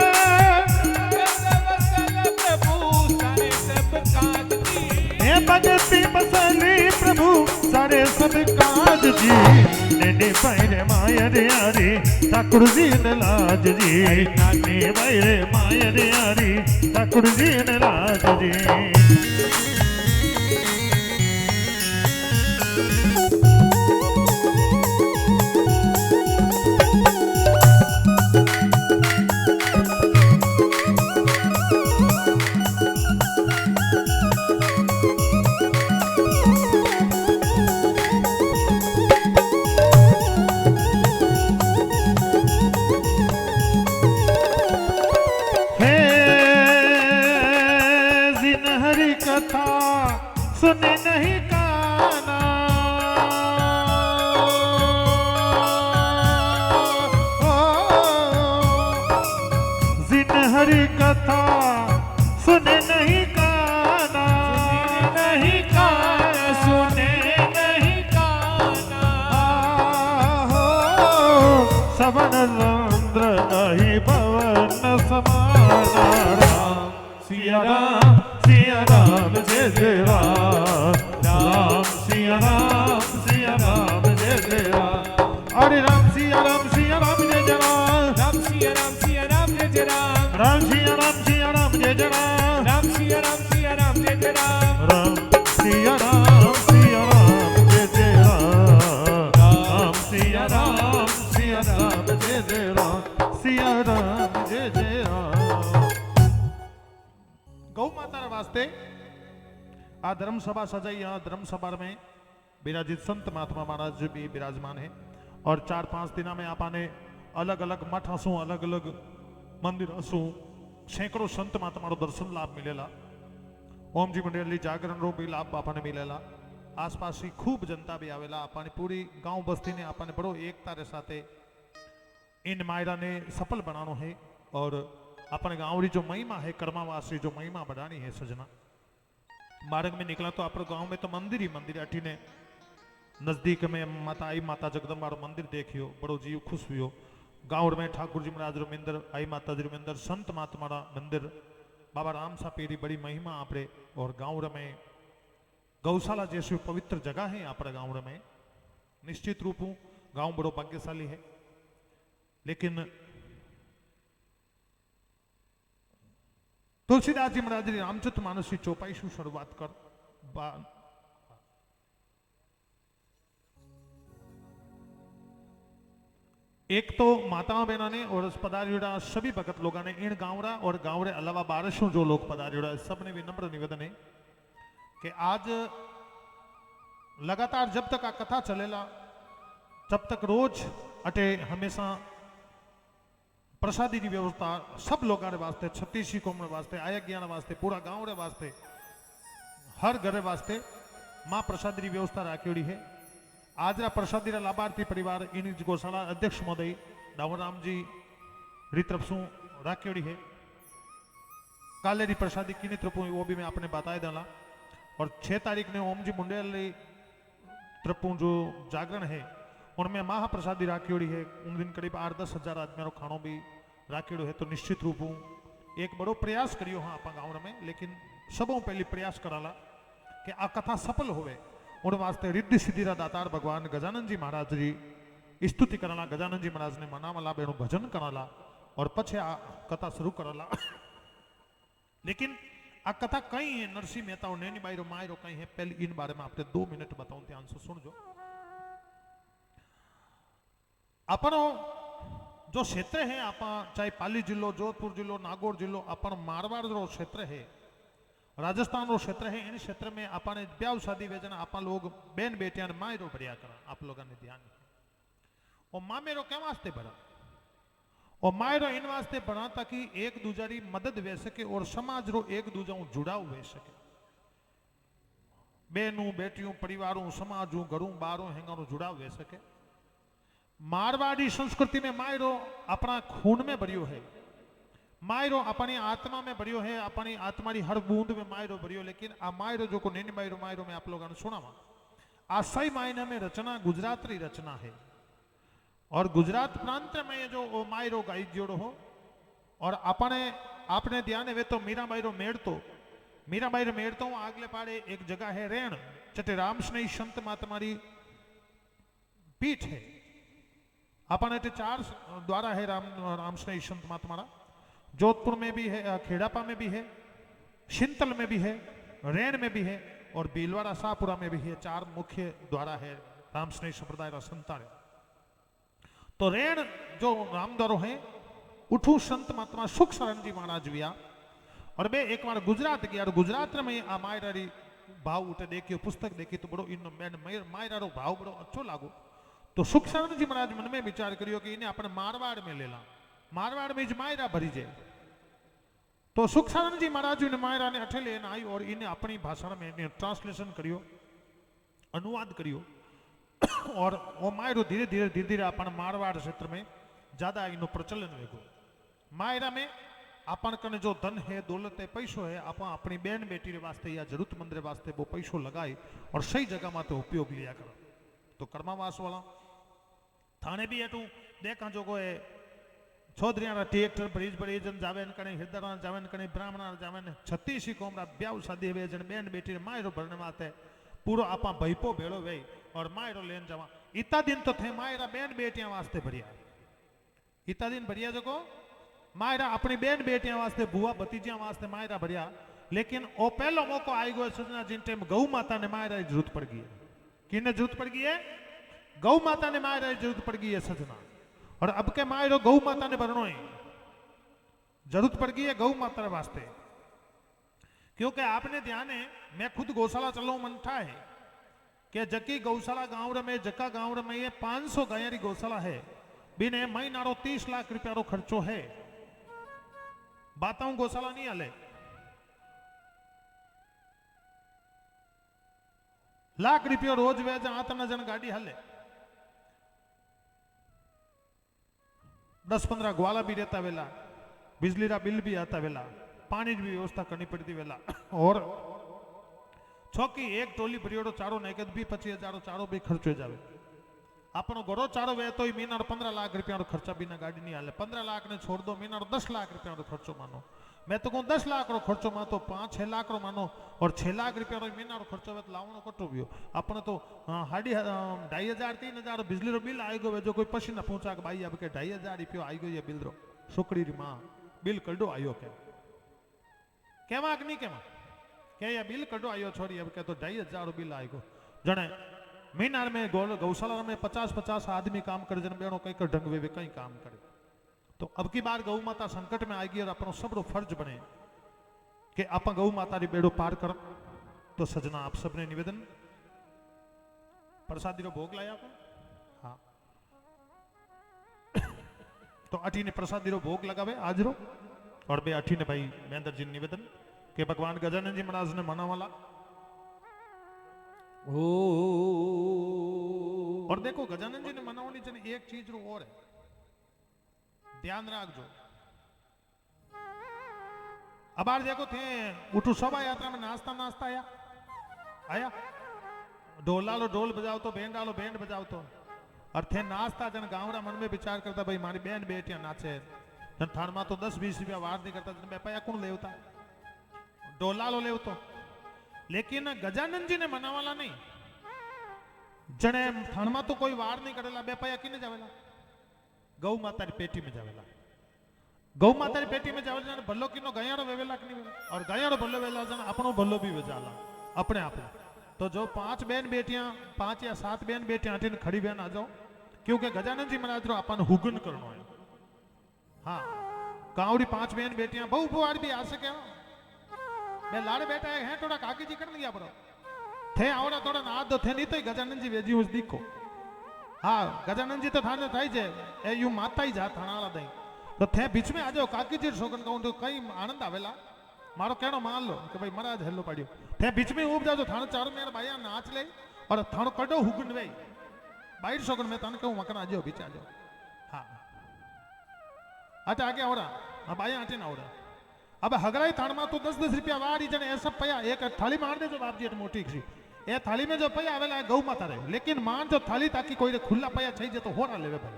प्रभु सारे सब काज जी हे भगति बसली प्रभु सारे सब काज जी ने पैरे मायर यारी ठाकुर जी ने लाज जी ने पैरे मायर यारी ठाकुर जी ने लाज जी कथा सुने नहीं काना जिन हरि कथा सुने नहीं काना नहीं कान सुने नहीं काना हो सवन चंद्र नहीं भवन समाना राम सिया राम जय जय राम राम सिया राम जय जय राम अरे राम सिया राम जय जय राम राम सिया राम जय जय राम राम सिया राम जय जय राम राम सिया राम जय जय राम राम सिया राम जय जय राम राम सिया राम जय जय राम सिया राम जय जय राम गौ माता वास्ते आ धर्म सभा सजाई यहाँ धर्म सभा में विराजित संत महात्मा महाराज भी विराजमान है और 4-5 दिन में आपने अलग अलग मठ हसूं अलग अलग मंदिर हसूं सैकड़ों संत महात्मा दर्शन लाभ मिलेला ओम जी मंडली जागरण रो भी लाभ आपने मिलेला आसपास की खूब जनता भी आवेला आपने पूरी गांव बस्ती ने आपने बड़ो एकता रे साथे इन मायरा ने सफल बनानो है और अपने गांव री जो महिमा है कर्मावासी जो महिमा बढ़ानी है सजना मार्ग में निकला तो अपने गांव में तो मंदिर ही मंदिर अठी ने नजदीक में माता आई माता जगदम्बा रो मंदिर देखियो बड़ो जीव खुश हुयो गांव में ठाकुर जी महाराज रो मंदिर आई माता जी रो मंदिर संत महात्मा रा मंदिर बाबा राम सा पेरी बड़ी महिमा आपरे और गांव में गौशाला जैसी पवित्र जगह है अपने गांव में निश्चित रूप गांव बड़ो भाग्यशाली है लेकिन तुलसीदास जी महाराज रामचरित मानस की चौपाई शू शुरुआत कर एक तो माताओं बहना ने और पधारियोड़ा सभी भगत लोगों ने इन गांवरा और गांव रे अलावा बारसों जो लोग पधारियोड़ा सबने विनम्र निवेदन है कि आज लगातार जब तक आ कथा चलेला तब तक रोज अटे हमेशा प्रसादी की व्यवस्था सब लोगों वास्ते छत्तीसी कौम वास्ते आयज्ञा वास्ते पूरा गांव रे वास्ते हर घर वास्ते मां प्रसादी की व्यवस्था राखी है आज प्रसादी लाभार्थी परिवार इन गौशाला अध्यक्ष महोदय दावराम जी री तरफ सु राखी है काले री प्रसादी किनी तरफ वो भी मैं आपने बताया डाला और 6 तारीख ने ओम जी मुंडेल तरफ जो जागरण है उनमें महाप्रसादी राखी है उन दिन करीब 8-10 हजार आदमी खानो भी राखी है तो निश्चित रूप एक बड़ो प्रयास करियो हाँ आप गाँव में लेकिन सबों पहली प्रयास कराला कि आ कथा सफल होवे उन वास्ते रिद्धि सिद्धि दातार भगवान गजानन जी महाराज जी स्तुति कराला गजानन जी महाराज ने मनावला बेनु भजन कराला और पछे आ कथा शुरू कराला लेकिन आ कथा कई है नरसिंह मेहता और नैनी बाई रो माय रो कई है पहले इन बारे में आपने 2 मिनट बताऊं ध्यान से सुनजो अपनो जो क्षेत्र है आप चाहे पाली जिलो जोधपुर जिलो नागौर जिलो अपन मारवाड़ जो क्षेत्र है राजस्थान रो क्षेत्र है इन क्षेत्र में अपने ब्याह शादी वेजना आप लोग बेन बेटिया ने मायरो भरिया करा आप लोगों ने ध्यान और माँ मेरो क्या वास्ते भरा और मायरो इन वास्ते बना ताकि एक दूसरी मदद वे सके और समाज रो एक दूजा जुड़ाव वे सके बेनू बेटियों परिवारों समाजों घरों बारों हेंगारों जुड़ाव वे सके मारवाड़ी संस्कृति में मायरो अपना खून में भरियो है मायरो अपनी आत्मा में भरियो है अपनी आत्मा की हर बूंद में मायरो भरियो लेकिन आ मायरो जो को नैनी मायरो में आप लोगों ने सुनावा आ सही मायने में रचना गुजराती रचना है। और गुजरात प्रांत में ये जो ओ मायरो गाई जोड़ो हो और आपने ध्यान है वे तो मीराबाई रो मेड़ तो मीराबाई रो मेड़ तो आगले पाड़े एक जगह है रेण चटे रामस्नेही संत महात्मारी पीठ है। अपन इतने 4 द्वारा है रामस्नेही संत महात्मारा। जोधपुर में भी है, खेड़ापा में भी है, शिंतल में भी है, रेण में भी है और भीलवाड़ा शाहपुरा में भी है। 4 मुख्य द्वारा है रामस्नेही संप्रदाय रा संतान। तो रेण जो रामद्वारो है उठू संत महात्मा सुख शरण जी महाराज विया और बे एक बार गुजरात गया और गुजरात में आ मायरारी भाव उठे देखियो पुस्तक देखी तो बड़ो इन मायरारो भाव बड़ो अच्छो लागो। तो सुख शरण जी महाराज मन में विचार करियो कि इन्हें अपने मारवाड़ में ले ला, मारवाड़ में ज मायरा भरी जाए। तो सुख शरण जी महाराज ने मायरा ने अठे लेने आई और इन्हें अपनी भाषा में ट्रांसलेशन करियो, अनुवाद करियो और वो मायरो धीरे धीरे अपन मारवाड़ क्षेत्र में ज्यादा इनो प्रचलन वेगो। मायरा में अपन कने जो धन है, दौलत है, पैसो है, अपन अपनी बहन बेटी रे वास्ते या जरूरतमंद रे वास्ते वो पैसो लगाई और सही जगह में तो उपयोग लिया करो। तो कर्मावास वाला थाने भी एटू देखा जो को छोधरिया ट्रैक्टर ब्रिज ब्रिजन जावे कने हिरदरा जावे कने ब्राह्मण जावे 36 कोमरा ब्याह शादी वे जन बहन बेटी मायरो भरने वास्ते पूरो आपा भईपो भेड़ो वे और मायरो लेन जावा। इतना दिन तो थे मायरा बहन बेटियां वास्ते भरिया, इतना दिन भरिया जो को मायरा अपनी बहन बेटियां वास्ते बुआ भतीजियां वास्ते मायरा भरिया। लेकिन ओ पहलो मौको आई गयो सजना जिन टाइम गौ माता ने मायरा की जरूरत पड़ गई है। किने जरूरत पड़ गई है? गौ माता ने मायरा की जरूरत पड़ गई है सजना। और अब के मायरो गौ माता ने भरनो है, जरूरत पड़ गई है गौ माता वास्ते। क्योंकि आपने ध्यान है, मैं खुद गौशाला चलो मन था है कि जकी गौशाला गांव में जक्का गांव में ये 500 गायरी गौशाला है बिने महीनारो 30 लाख रुपया रो खर्चो है। बताऊं गौशाला नहीं हले, लाख रुपया रोज वेज आतना जन गाड़ी हले, 10-15 ग्वाला भी रहता वेला, बिजली रा बिल भी आता वेला, पानी की व्यवस्था करनी पड़ती वेला। और छोकी एक टोली परियोड़ो चारो नेकद भी 25,000 चारो भी खर्च हो जावे। अपनो घोड़ो चारो वे तो महीना 15 लाख रुपया खर्चा बिना गाड़ी नहीं हाले। 15 लाख ने छोड़ दो, महीना 10 लाख रुपया खर्चो मानो। मैं तो कहूँ 10 लाख रो खर्चो मानो, 5-6 लाख रो मानो और 6 लाख रुपया महीना रो खर्चो वे लावनो कटो भी अपने तो 2,500-3,000 बिजली रो बिल आई गयो। जो कोई पसीना पूछा कि भाई अब के 2,500 रुपया आई गयो ये बिल रो, छोकरी री माँ बिल कड्डो आयो के केवा कि नहीं केवा के ये बिल कड्डो आयो छोरी अब के तो 2,500 बिल आई गयो। जने मीनार में गौशाला में 50-50 आदमी काम करे, जन बेनो कई ढंग वे कई काम करे। तो अब की बार गौ माता संकट में आएगी और अपनो सबरो फर्ज बने कि आप गौ माता री बेड़ो पार कर। तो सजना आप सबने निवेदन प्रसादी रो भोग लाया हाँ तो अठी ने प्रसादी रो भोग लगावे आज रो। और बे अठी ने भाई महेंद्र जी निवेदन के भगवान गजानन जी महाराज ने मना वाला। और देखो गजानन जी ने मनावनी चाहिए एक चीज रो और है, ध्यान रखो। अब आज देखो थे उठू शोभा यात्रा में नाचता आया ढोला लो ढोल बजाओ तो बैंड डालो बैंड बजाओ तो और थे नाचता जन गाँवरा मन में विचार करता भाई मारी बहन बेटियां नाचे जन थान में तो 10-20 रुपया वार नहीं करता जन बेपाया कौन लेवता ढोला लो लेव तो। लेकिन गजानन जी ने मनावाला नहीं, जने थान में तो कोई वार नहीं करेला बेपाया किने जावेला गौ माता री पेटी में जावेला। गौ माता री पेटी में जावेला जने भल्लो किनो गयाड़ो वेवेला कि नहीं वेला और गयाड़ो भल्लो वेला जने अपनो भल्लो भी वेजाला अपने आप। तो जो 5 बहन बेटियां 5 या 7 बहन बेटियां हटीने खड़ी बहन आ जाओ, क्योंकि गजानन जी महाराज रो अपन हुगन करनो है। हाँ कावड़ी 5 बहन बेटियां बहु बुआर भी आ सके मैं लाड़ बेटा है थोड़ा काकी जी कर लिया बरो थे आवड़ा थोड़ा ना दो थे नहीं तो गजानन जी वेजी उस दिखो। हाँ गजानन जी तो थाने थाई जे ए यू माता ही जा थानाला दई तो थे बीच में आ जाओ काकी जी शोगन कहूं तो कई आनंद आवेला मारो कहनो मान लो कि भाई महाराज हेलो पाड़ियो थे बीच में उब जाओ थाने चारों मेरे भाई नाच ले और थानो कड़ो हुगन वे बाइर शोगन में थाने कहूं मकन आ जाओ बीच आ जाओ। हाँ अच्छा आगे आवड़ा अब भाई आटे ना आवड़ा अब हगराई थान में तो 10-10 रुपया वारी जने ऐसा पया एक थाली मार दे जो बाप जी मोटी सी ए थाली में जो पया आवेला है गौ माता रे, लेकिन मान जो थाली ताकि कोई रे खुला पया छई जे तो होरा लेवे भाई।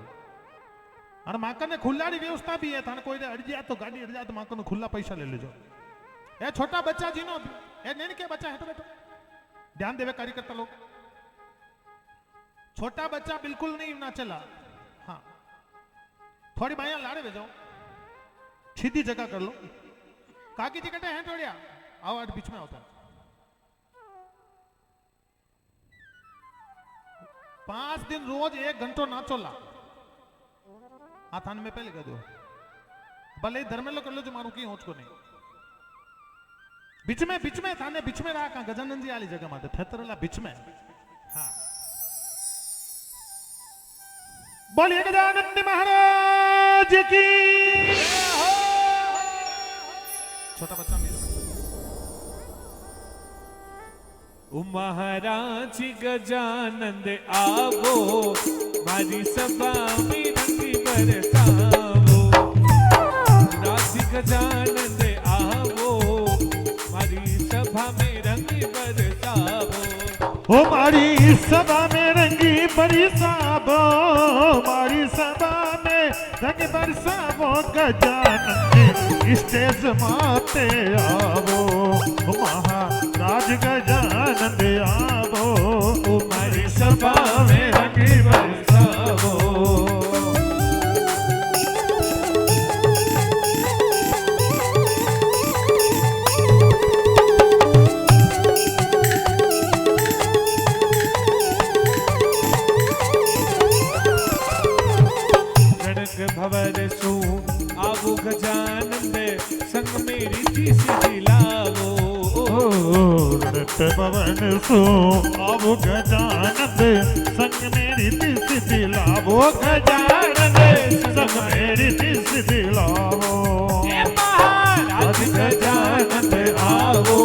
और माकन ने खुल्लाड़ी व्यवस्था भी है, थाने कोई रे अड़ जाए तो गाड़ी अड़ जाए तो माकन ने खुला पैसा ले लेजो। ए छोटा बच्चा जीनो, ए नेन के बच्चा है तो बेटा ध्यान देवे कार्यकर्ता लोग, छोटा बच्चा बिल्कुल नहीं नाचेला। हाँ थोड़ी बाया लाड़े में जाओ, सीधी जगह कर लो। काकी जी कटे हैं थोड़िया आओ, आज बीच में होता है। 5 दिन रोज 1 घंटो नाचोला। आ थान में पहले कह दो भले ही धर्मेलो कर लो जो मारू की होच को नहीं। बीच में थाने बीच में रहा कहां गजानन जी वाली जगह माते थेतरला बीच में। हाँ बोलिए गजानन महाराज की। छोटा बच्चा मेरा महाराज गजानंद आवो, मारी सभा में रंग बरसावो। राज गजानंद आवो, मारी सभा में रंग बरसावो। ओ मारी सभा में रंगी बरसावो, मारी सभा में रंग बरसावो। गजानन स्टेज माते आवो, महाराज गजानंद आवो। ओ मारी सभा में रंगी बरसावो। भवर सो आवो गजानंद, संग मेरी चीज दिलावो। रणत भवन सो आवो गजानंद, संग मेरी चीज दिलावो। गजानंद संग मेरी चीज दिलावो। महाराज गजानंद आवो,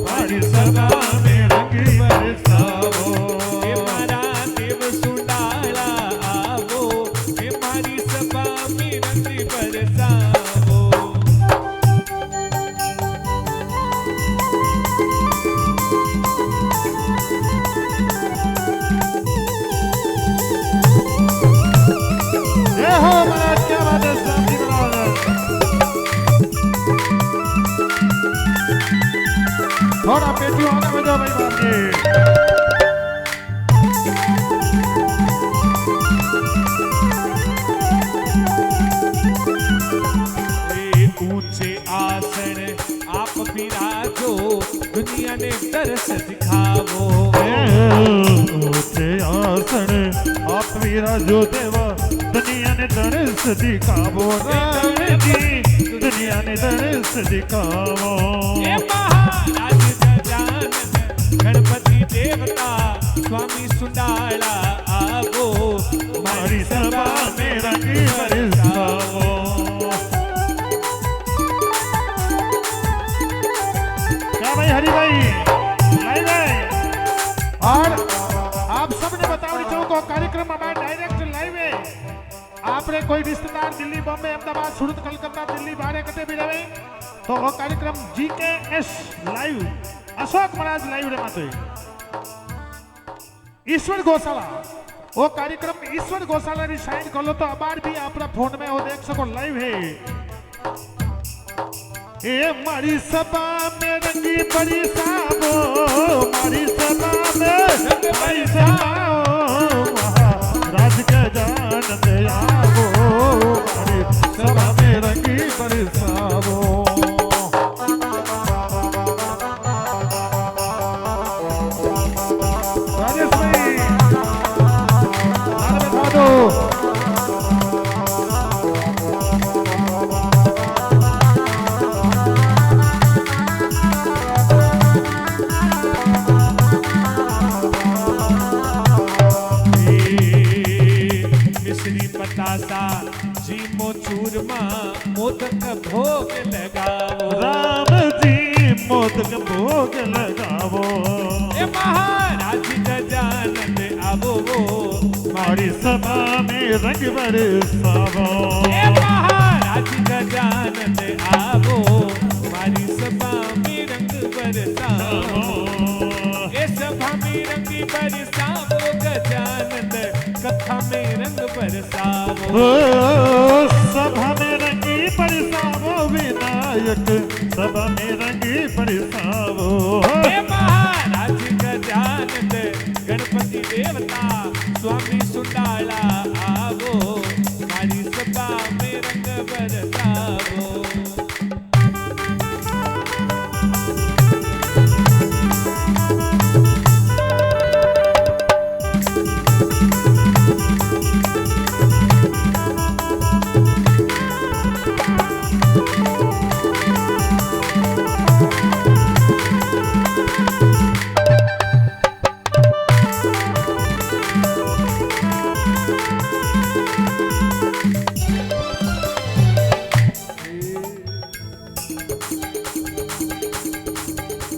मारी सभा में रंग बरसावो। मारा देव सुंडाला आवो, मारी सभा में रंग बरसावो। जय हो महाराज, क्या बात है स्वामी महाराज। थोड़ा पेटियों आगे में जाओ भाई बाप जी। ऊंचे आसन आप विराजो, दुनिया ने तरस दिखावो। ऊंचे आसन आप विराजो देवा, दुनिया ने तरस दिखावो। दुनिया ने तरस दिखावो। महाराज गजानन गणपति देवता, स्वामी सुंडाला आवो, मारी सभा में रंग बरसावो। क्या भाई हरि भाई लाइव है। और आप सबने बताओ चौको कार्यक्रम हमारा डायरेक्ट लाइव है। आपने कोई रिश्तेदार दिल्ली बॉम्बे अहमदाबाद सूरत कलकत्ता दिल्ली बाहर कटे भी रहे तो वो कार्यक्रम GKS लाइव अशोक महाराज लाइव रे माते ईश्वर गौशाला वो कार्यक्रम ईश्वर गौशाला री साइड कर लो तो अबार भी आपरा फोन में वो देख सको लाइव है। ए मारी सभा में रंगी बरसावो, मारी सभा में रंगी बरसावो। महाराज गजानंद आवो, मारी सभा में रंगी बरसावो। राजेश भाई लाल में दो। बतासा जी मोचूरमा मोदक भोग लगावो। राम जी मोदक भोग लगावो। ए महाराज गजानंद आवो, मारी सभा में रंग बरसावो। ए महाराज गजानंद आवो, मारी सभा में रंग बरसावो। ए सभा बरसावो। ओ सभा में रंगी बरसावो विनायक, सभा में रंगी बरसावो। हे महाराज गजानन गणपति देवता स्वामी सुंडाला आवो, मारी सभा में रंग बरसावो।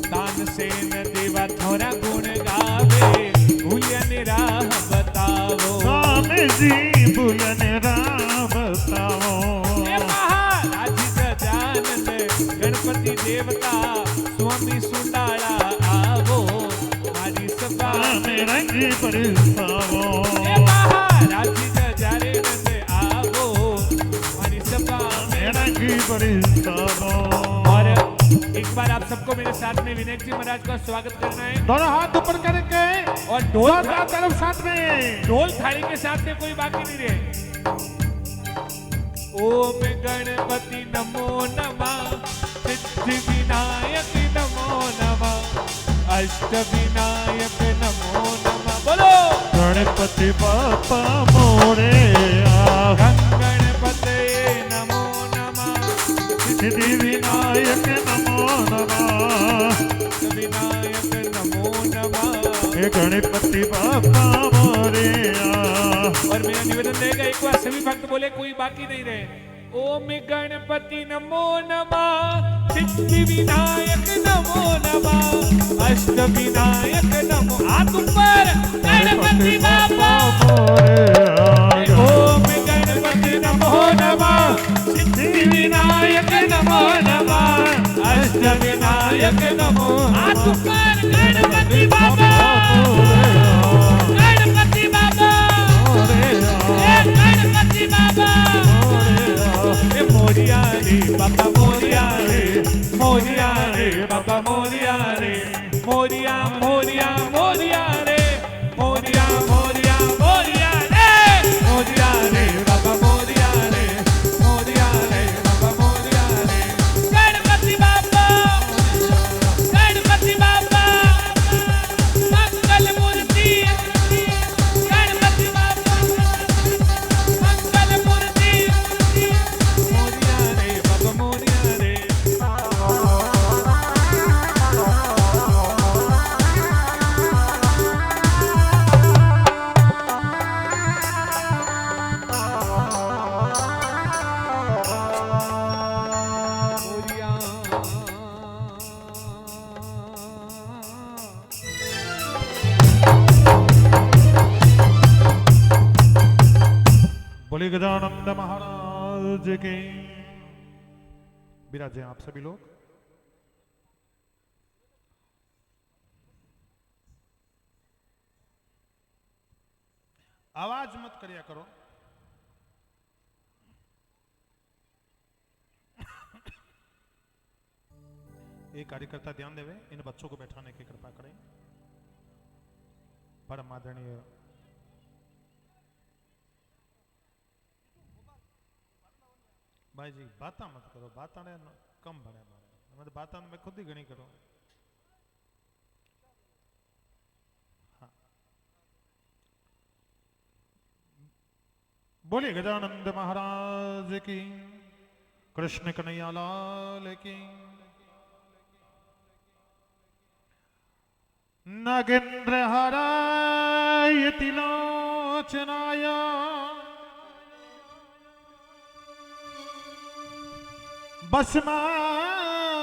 तानसेन देवा थोड़ा गुण गावे, भूलन राह बतावो। स्वामी जी भूलन राह बताओ। हे महाराज गजानन गणपति देवता स्वामी सुंडाला आवो, मारी सभा में रंगी बरसावो। हे महाराज गजानन आवो, मारी सभा में रंगी बरसावो। और एक बार आप सबको मेरे साथ में विनायक जी महाराज का स्वागत करना है। दोनों हाथ ऊपर करके और ढोल तरफ साथ में, ढोल थाली के साथ में कोई बाकी नहीं रहे। ओम गणपति नमो नमः, सिद्धि विनायक नमो नमः, अष्ट विनायक नमो नमः। बोलो गणपति बापा मोरया, गणपते नमो नमः, सिद्धि विनायक नमो नमः, विनायक नमो नमः। हे गणपति बापा मोरया। और मेरा निवेदन रहेगा, एक बार सभी भक्त बोले, कोई बाकी नहीं रहे। ओम गणपति नमो नमः, सिद्धि विनायक नमो नमः, अष्ट विनायक नमो। हाथ ऊपर गणपति बाबा मोरया। ओम गणपति नमो नमः, सिद्धि विनायक नमो नमः, अष्ट विनायक नमो। हाथ ऊपर गणपति बाबा, गणपति बाबा, गणपति बाबा। मोरिया रे बाबा मोरिया रे, मोरिया रे बाबा मोरिया रे, मोरिया मोरिया मोरिया रे, मोरिया मोरिया मोरिया रे, मोरिया रे बाबा मोरिया रे, मोरिया रे बाबा मोरिया रे। गणपति बाबा, गणपति बाबा, मंगल मूर्ति, गणपति बाबा, मंगल मूर्ति। मोरिया रे बाबा मोरिया रे। बोले गजानंद महाराज के। विराजे आप सभी लोग। आवाज मत करिया करो। एक कार्यकर्ता ध्यान देवे, इन बच्चों को बैठाने की कृपा करें। परम आदरणीय भाई जी, बाता मत करो, बाता ने कम भरे मारे, मतलब बाता मैं खुद ही गणी करो। हाँ, बोलिए गजानंद महाराज की, कृष्ण कन्हैया लाल की। नागेंद्र हराय तिलोचनाय, भस्मारंगाय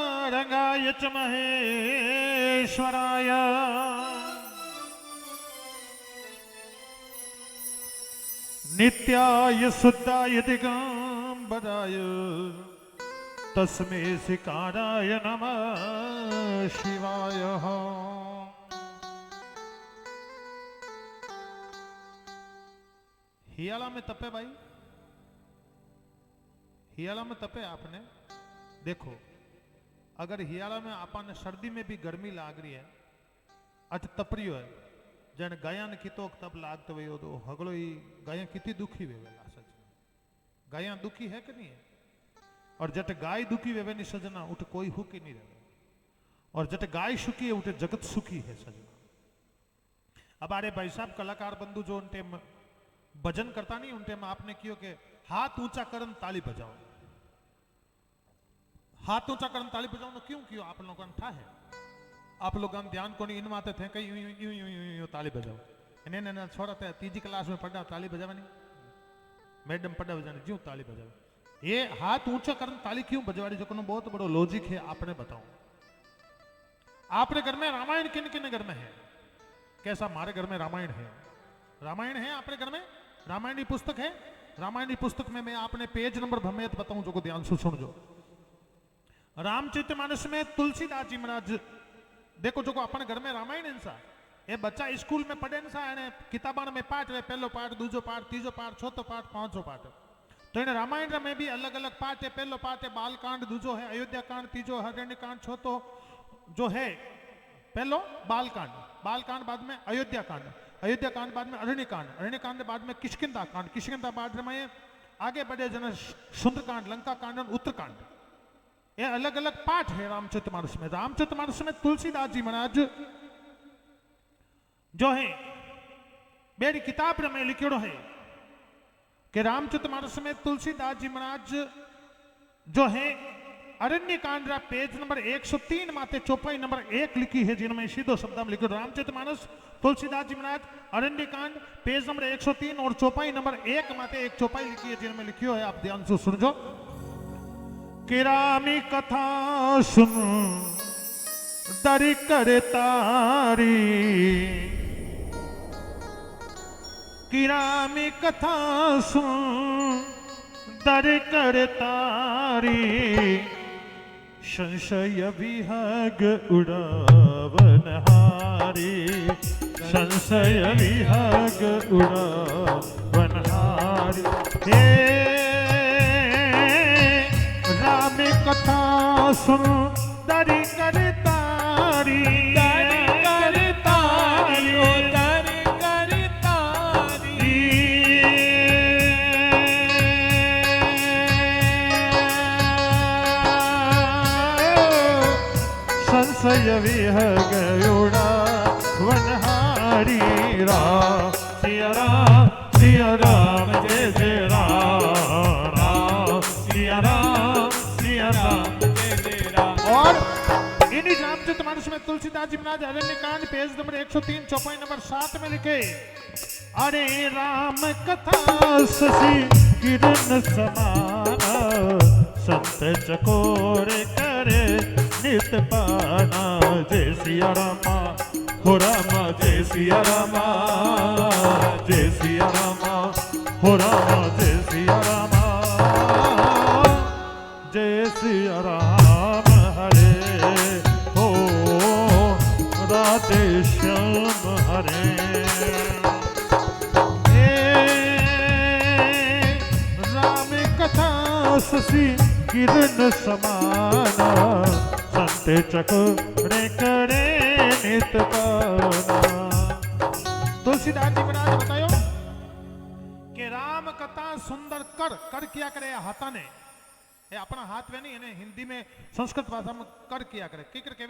च महेश्वराय, नित्याय शुद्धाय दिगंबराय, तस्मै सिकाराय नमः शिवाय। हियाला में तपे भाई, हियाला में तपे आपने देखो, अगर हियाला में आपने सर्दी में भी गर्मी लाग रही है, अच तप रही है, जन गाया ने कितो तप लागत हुए तो हगलो ही गाया कितनी दुखी वेवेला सच, गाया दुखी है कि नहीं है? और जट गाय दुखी वेवे नहीं सजना, उठ कोई हुकी नहीं रहे, और जट गाय सुखी है उठे जगत सुखी है सजना। अब अरे भाई साहब कलाकार बंधु जो उनटे भजन करता नहीं, उनटे में आपने कियो के हाथ ऊंचा करन ताली बजाओ, हाथ ऊंचा करन ताली बजाओ तो क्यों कियो? आप लोगों ने था है, आप लोग ध्यान को नहीं इन माते थे कहीं यूं यूं यूं यूं यूं ताली बजाओ, इन्हें ना छोड़ा थे तीजी क्लास में पढ़ा ताली बजावानी, मैडम पढ़ा बजाने क्यों ताली बजाओ? ये हाथ ऊंचा करन ताली क्यों बजवाड़ी, जो कोनो बहुत बड़ो लॉजिक है, आपने बताओ। आपने घर में रामायण किन किन घर में है? कैसा? हमारे घर में रामायण है, रामायण है आपके घर में, रामायण की पुस्तक है, रामायण की पुस्तक में मैं आपने पेज नंबर भमेत बताऊं जो को ध्यान से सुनजो। रामचरितमानस में तुलसीदास जी महाराज देखो जो को अपने घर में रामायण इंसा, ये बच्चा स्कूल में पढ़े इंसा, किताबन में पाठ है, पहलो पाठ, दूजो पाठ, तीजो पाठ, चौथो पाठ, पांचो पाठ, तो इन रामायण में भी अलग अलग पाठ है। पहलो पाठ है बाल कांड, दूजो है अयोध्या कांड, तीजो हरण्य कांड, चौथो जो है पहलो बाल कांड, बाल कांड बाद में अयोध्या कांड, अयोध्या कांड बाद में अरण्य कांड, अरण्य कांड बाद में किष्किंधा कांड, किष्किंधा बाद में आगे बढ़े जन सुंदरकांड, लंका कांड और उत्तरकांड, ये अलग अलग पाठ है रामचरितमानस में। रामचरितमानस में तुलसीदास जी महाराज जो है मेरी किताब में लिखियो है कि रामचरितमानस में तुलसीदास जी महाराज जो है अरण्य कांड पेज नंबर 103 माते चौपाई नंबर 1 लिखी है, जिनमें सीधो शब्द में लिखो रामचरितमानस तुलसीदास जी महाराज अरण्य कांड पेज नंबर 103 और चौपाई नंबर 1 माते एक चौपाई लिखी है, जिनमें लिखियो है, आप ध्यान से सुनजो। कि रामी कथा सुन दरी करे तारी, कि रामी कथा सुन दरी करे तारी, संशय विहग उड़ावन हारी, संशय विहग उड़ावन हारी। हे राम कथा सुन दरी कर तारी, दरी कर तारी, ओ दरी कर तारी, संशय विहग उड़ावनहारी। राम सिया राम, सिया राम जय जय राम, राम सिया राम, सिया राम जय जय राम। और इन्हीं रामचरितमानस में तुलसीदास जी महाराज अरण्य कांड पेज नंबर 103 चौपाई नंबर 7 में लिखे, अरे राम कथा शशि किरण समाना, संत चकोर करे नित पाना। जय सिया रामा हो रामा, जय सिया रामा, जय सिया रामा हो रामा, जय सिया रामा, जय सिया राम हरे हो राधे श्याम हरे। राम कथा शशि किरण समाना, संत चकोरे करे नित पाना। तुलसीदास जी महाराज बतायो कि राम कथा सुंदर कर किया करे हाथा ने, ये अपना हाथ में नहीं, इन्हें हिंदी में संस्कृत भाषा में कर किया करे। की कर के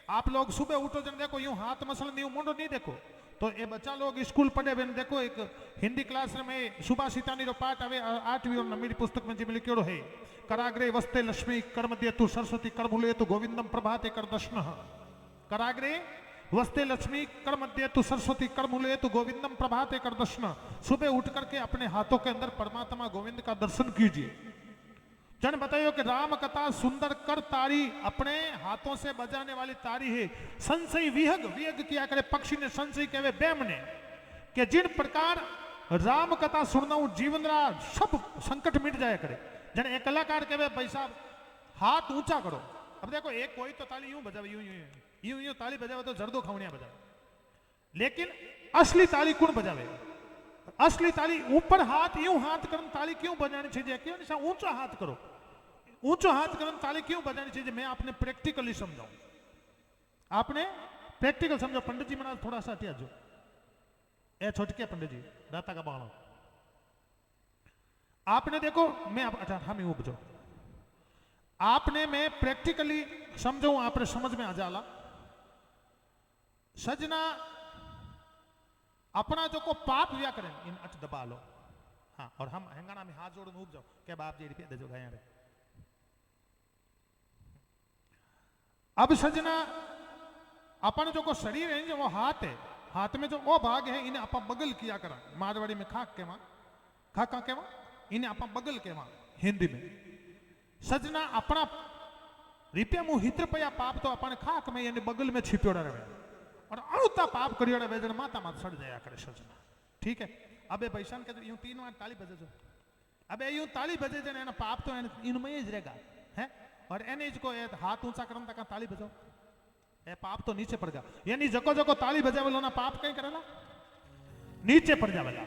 आप लोग सुबह उठो जन देखो यूं हाथ मसल नहीं, मुंडो नहीं देखो, तो ये बच्चा लोग स्कूल पढ़े बेन देखो एक हिंदी क्लास में सुभाषितानी रो पाठ आवे 8वीं और 9वीं पुस्तक में जिम लिखियो है, कराग्रे वस्ते लक्ष्मी कर्मद्यतु सरस्वती कर्मुलेतु गोविंदम प्रभाते कर दर्शन। कराग्रे वस्ते लक्ष्मी कर्मद्यतु सरस्वती कर्मुलेतु गोविंदम प्रभाते कर दर्शन। सुबह उठ करके अपने हाथों के अंदर परमात्मा गोविंद का दर्शन कीजिए। जन बताइयो कि राम कथा सुंदर कर तारी, अपने हाथों से बजाने वाली तारी है। संशय विहग, विहग किया करे पक्षी ने, संशय कहे बेम ने, कि जिन प्रकार राम कथा सुनना जीवन रा सब संकट मिट जाया करे। जन एक कलाकार कहे भाई साहब हाथ ऊंचा करो, अब देखो एक कोई तो ताली यूं बजावे, यूं यूं यूं यूं ताली बजावे तो जर्दो खवनिया बजावे, लेकिन असली ताली कौन बजावे? असली ताली ऊपर हाथ यूं हाथ कर ताली क्यों बजानी चाहिए, क्यों निशा ऊंचा हाथ करो, ऊंचा हाथ कर ताली क्यों बजानी चाहिए, मैं आपने प्रैक्टिकली समझाऊं, आपने प्रैक्टिकल समझो। पंडित जी महाराज थोड़ा सा हटिया जो, ए छोटके पंडित जी दाता का बाणो, आपने देखो मैं अच्छा हम ही उपजो, आपने मैं प्रैक्टिकली समझाऊं, आपने समझ में आ जाला। सजना अपना जो को पाप व्या करें इन अट दबा लो, हाँ, और हम हेंगाना में हाथ जोड़ उब जाओ क्या बाप जी रुपया दे जो गया रे। अब सजना अपन जो को शरीर है जो वो हाथ है, हाथ में जो वो भाग है इन्हें अपन बगल किया करा, मारवाड़ी में खाक के वहां खाका के वहां, इन्हें अपन बगल के वहां हिंदी में। सजना अपना रुपया मुंह हित रुपया पाप तो अपन खाक में यानी बगल में छिप्योड़ा रहे, और अणुता पाप करियोड़ा वेजन माता मात सड़ जाया करे सजना। ठीक है, अबे पैसा के यूं 3 बार ताली बजे जो, अबे यूं ताली बजे जने ना पाप तो इनमें ही रहेगा है, और एने इसको हाथ ऊंचा करम तक ताली बजाओ, ए पाप तो नीचे पड़ गया, यानी जको जको ताली बजावेलो ना पाप कहीं करेला नीचे पड़ जावेला,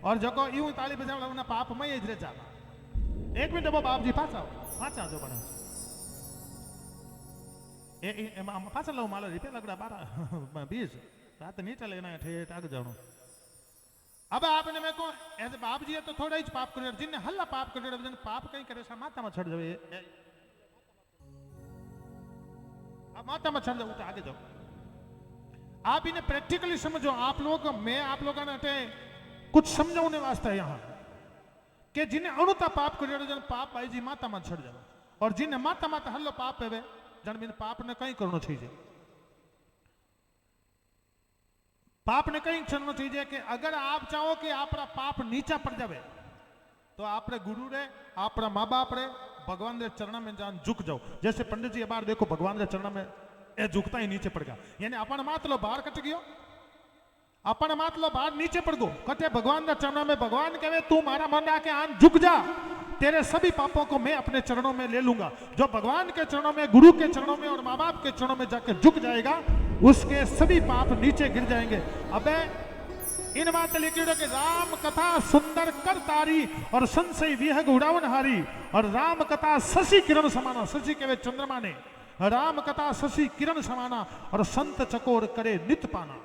और जको यूं ताली बजावेलो ना पाप में ही रह जाला। एक मिनट वो बाप जी पाचा जो बना ए पाचा लो मालो रिपे लगड़ा 12 20 रात नहीं चले ना ठेठ आग जानो। अब आपने मैं को ऐसे बाप जी है तो थोड़ा ही पाप कर, जिनने हल्ला पाप कर जिन पाप कहीं करे सा माता में छड़ जावे, अब माता में छड़ जाओ तो आगे जाओ। आप इन्हें प्रैक्टिकली समझो, आप लोग मैं आप लोगों ने कुछ समझाने वास्ते है यहाँ कि जिन्हें अणुता पाप कर जन पाप भाई जी माता में छड़ जाओ, और जिन्हें माता माता हल्लो पाप है जन बिन पाप ने कहीं करना चाहिए, पाप ने कहीं करना चाहिए कि अगर आप चाहो कि आपका पाप नीचा पड़ जावे तो आपरे गुरु रे आपरा माँ बाप रे भगवान रे चरण में जान झुक जाओ। जैसे पंडित जी बार देखो भगवान रे चरण में ए झुकता ही नीचे पड़ गया, यानी अपन मात लो बाहर कट गयो, अपन मात लो बाहर नीचे पड़ गो कटे भगवान रे चरणों में। भगवान कहे तू मारा मन आके आन झुक जा, तेरे सभी पापों को मैं अपने चरणों में ले लूंगा। जो भगवान के चरणों में, गुरु के चरणों में और माँ बाप के चरणों में जाके झुक जाएगा उसके सभी पाप नीचे गिर जाएंगे। अबे इन बात लिखी कि राम कथा सुंदर कर तारी और संशय विहग उड़ावन हारी, और राम कथा शशि किरण समाना, शशि के वे चंद्रमा ने, राम कथा शशि किरण समाना और संत चकोर करे नित पाना।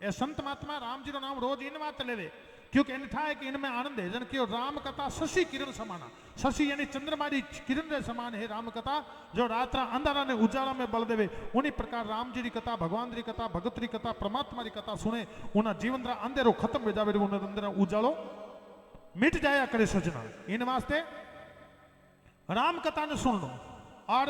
ए संत महात्मा राम जी रो नाम रोज इन बात लेवे क्योंकि इन था है कि इनमें आनंद है जन की राम कथा शशि किरण समाना, शशि यानी चंद्रमा की किरण के समान है राम कथा, जो रात्रा अंधारा ने उजाला में बल देवे। उन्हीं प्रकार राम जी की कथा, भगवान की कथा, भगत की कथा, परमात्मा की कथा सुने उन्हें जीवन रा अंधेरो खत्म हो जावे, उन्हें अंदर उजालो मिट जाया करे सजना। इन वास्ते राम कथा ने सुन लो, और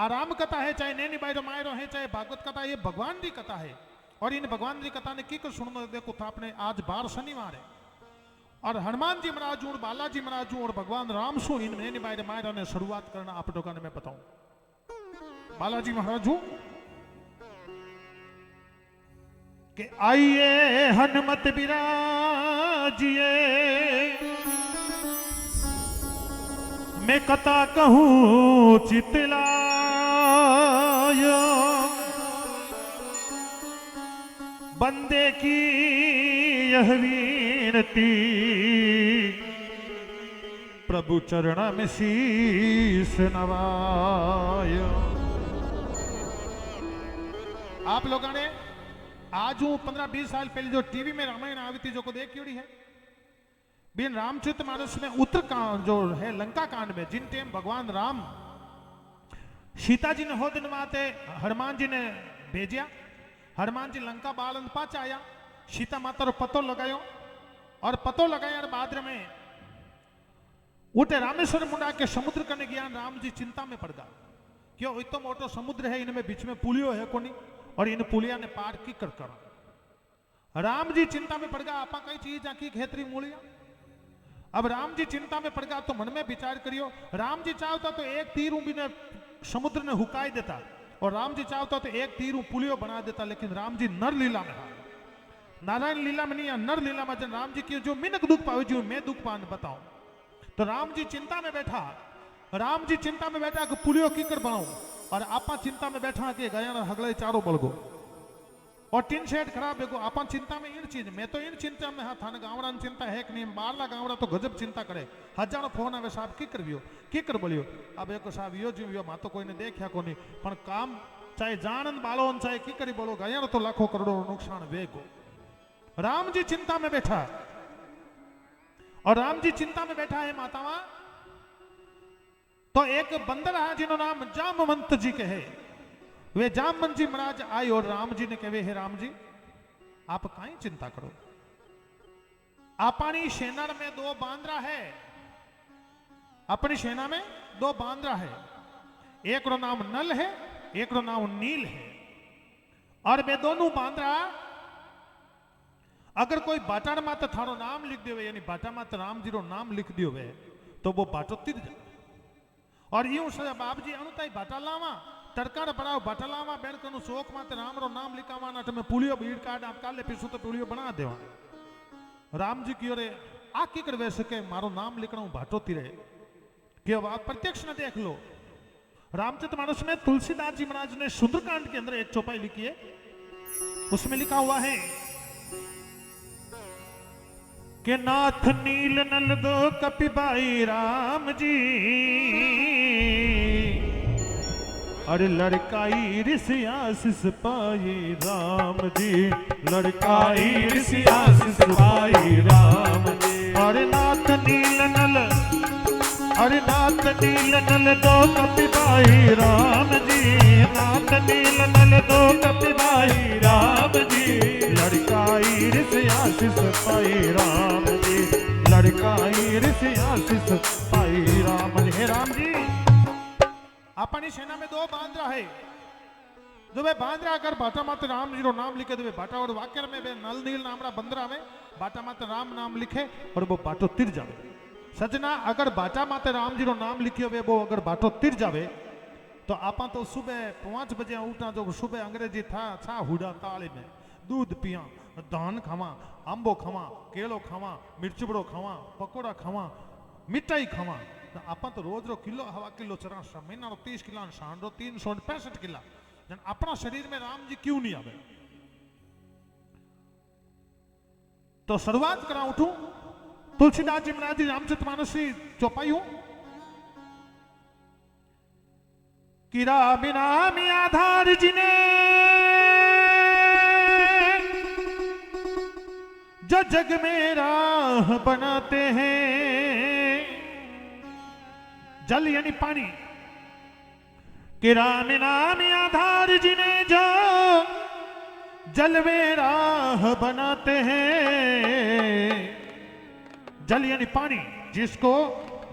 राम कथा है चाहे नैनी बायरो मायरो है चाहे भागवत कथा, ये भगवान की कथा है, और इन भगवान की कथा ने की कर सुनना। देखो था आपने आज 12 शनिवार है, और हनुमान जी महाराज और बालाजी महाराज और भगवान राम सु इन नैनी बायरो मायरो ने शुरुआत करना आप लोगों ने मैं बताऊं। बालाजी महाराज के आइए हनुमत बिराजिए, मैं कथा कहूं चितलायो, बंदे की यह विनती प्रभु चरण में शीश नवायो। आप लोगों ने आज 15-20 साल पहले जो टीवी में रामायण आई थी जो को देखी है, बिन रामचरित मानस में उत्तरकांड जो है लंका कांड में, जिन टाइम भगवान राम सीता जी ने हो दिन माते हनुमान जी ने भेजा, हनुमान जी लंका बालन पाच आया, सीता माता रो पतो लगायो, और पतो लगाया बाद में उठे रामेश्वर मुंडा के समुद्र करने गया। राम जी चिंता में पड़ गया, क्यों इतना मोटो समुद्र है, इनमें बीच में पुलियो है कोनी, और इन पुलिया ने पार की कर राम जी चिंता में पड़ गया, आपा कई चीज आकी खेतरी मूलिया। अब राम जी चिंता में पड़ गया तो मन में विचार करियो, राम जी चाहता तो एक तीर भी ने समुद्र ने हुकाई देता, और राम जी चाहता तो एक तीर पुलियो बना देता, लेकिन राम जी नर लीला में, नारायण लीला में नहीं, नर लीला में जन राम जी की जो मिनक दुख पावे जो मैं दुख पान बताऊं। तो राम जी चिंता में बैठा, राम जी चिंता में बैठा कि पुलियो कीकर बनाऊं, और आपा चिंता में बैठा कि गया हगले चारों बलगो। और टीन शेड खराब है आपन चिंता में इन चीज मैं तो इन चिंता में हाँ थाने गावड़ा चिंता है कि नहीं बारला गावड़ा तो गजब चिंता करे हजारों फोन आवे साहब की कर बोलियो अब एक साहब यो जीव्यो मा तो कोई ने देखा कोनी पण काम चाहे जानन बालो चाहे की करी बोलो गया तो लाखों करोड़ों नुकसान वेगो राम जी चिंता में बैठा और राम जी चिंता में बैठा है मातावा तो एक बंदर है जिनो नाम जामवंत जी के है वे जामवंत जी महाराज आए और राम जी ने कहे हे राम जी आप काई चिंता करो अपनी सेना में 2 बांद्रा है अपनी सेना में 2 बांद्रा है एक रो नाम नल है एक रो नाम नील है और वे दोनों बांद्रा अगर कोई बाटा मात्र थारो नाम लिख दियो यानी बाटा मात्र राम जी रो नाम लिख दियो वे तो वो बाटो तिर जाए और यूं सजा बाप जी अनुताई बाटा लावा तड़का पड़ाओ बाटा लावा बेड़ कनु शोक मात्र राम रो नाम लिखावाना तमे पुलियो भीड़ काट आप काले पीसू तो पुलियो बना देवा राम जी की रे आ की कर वे सके मारो नाम लिखना बाटो तिरे कि अब आप प्रत्यक्ष न देख लो रामचरित मानस में तुलसीदास जी महाराज ने सुंदरकांड के अंदर एक चौपाई लिखी है उसमें लिखा हुआ है कि नाथ नील नल दो कपिबाई राम जी अरे लड़काई ऋषियासिस पाई राम जी लड़काई ऋषियासिस पाई राम जी अरे नाथ नील नल दो कपिबाई राम जी नाथ नील नल दो कपिबाई राम जी लड़काई ऋषियासिस पाई राम जी लड़काई ऋषियासिस पाई राम जी हे राम जी अपनी सेना में 2 बांद्रा है जो वे बांद्रा अगर बाटा मात्र राम जी रो नाम लिखे तो वे बाटा और वाक्य में वे नल नील नामरा बंदरा में बाटा मात्र राम नाम लिखे और वो बाटो तिर जावे सजना अगर बाटा मात्र राम जी रो नाम लिखियो वे वो अगर बाटो तिर जावे तो आपा तो सुबह 5 बजे उठा जो सुबह अंग्रेजी था छा हुडा ताले में दूध पिया धान खावा आंबो खावा केलो खावा मिर्चबड़ो खावा पकोड़ा खावा मिठाई खावा आप तो रोज रो किलो हवा किलो 84 महीना रो 30 किला सांड रो 365 किला जन अपना शरीर में राम जी क्यों नहीं आवे तो शुरुआत करा उठू तुलसीदास जी महाराज जी रामचरित मानस की चौपाई हूं कि राम नाम आधार जिने जो जग में राह बनाते हैं जल यानी पानी कि राम नाम आधार जिने जो जल में राह बनाते हैं जल यानी पानी जिसको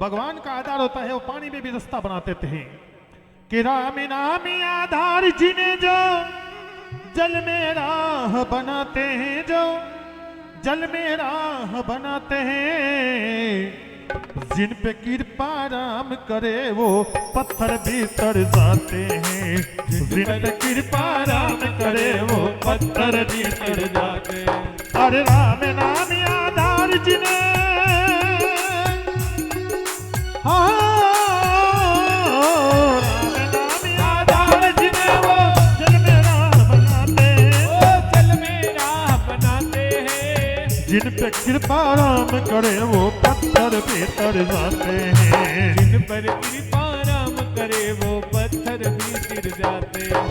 भगवान का आधार होता है वो पानी में भी रास्ता बनाते थे कि राम नाम आधार जिने जो जल में राह बनाते हैं जो जल में राह बनाते हैं जिन पे कृपा राम करे वो पत्थर भी तर जाते हैं जिन पे कृपा राम करे वो पत्थर भी तर जाते हैं अरे राम नाम आधार जिने जिन पे कृपा राम करे वो पत्थर भी तर जाते हैं जिन पर कृपा राम करे वो पत्थर भी तिर जाते हैं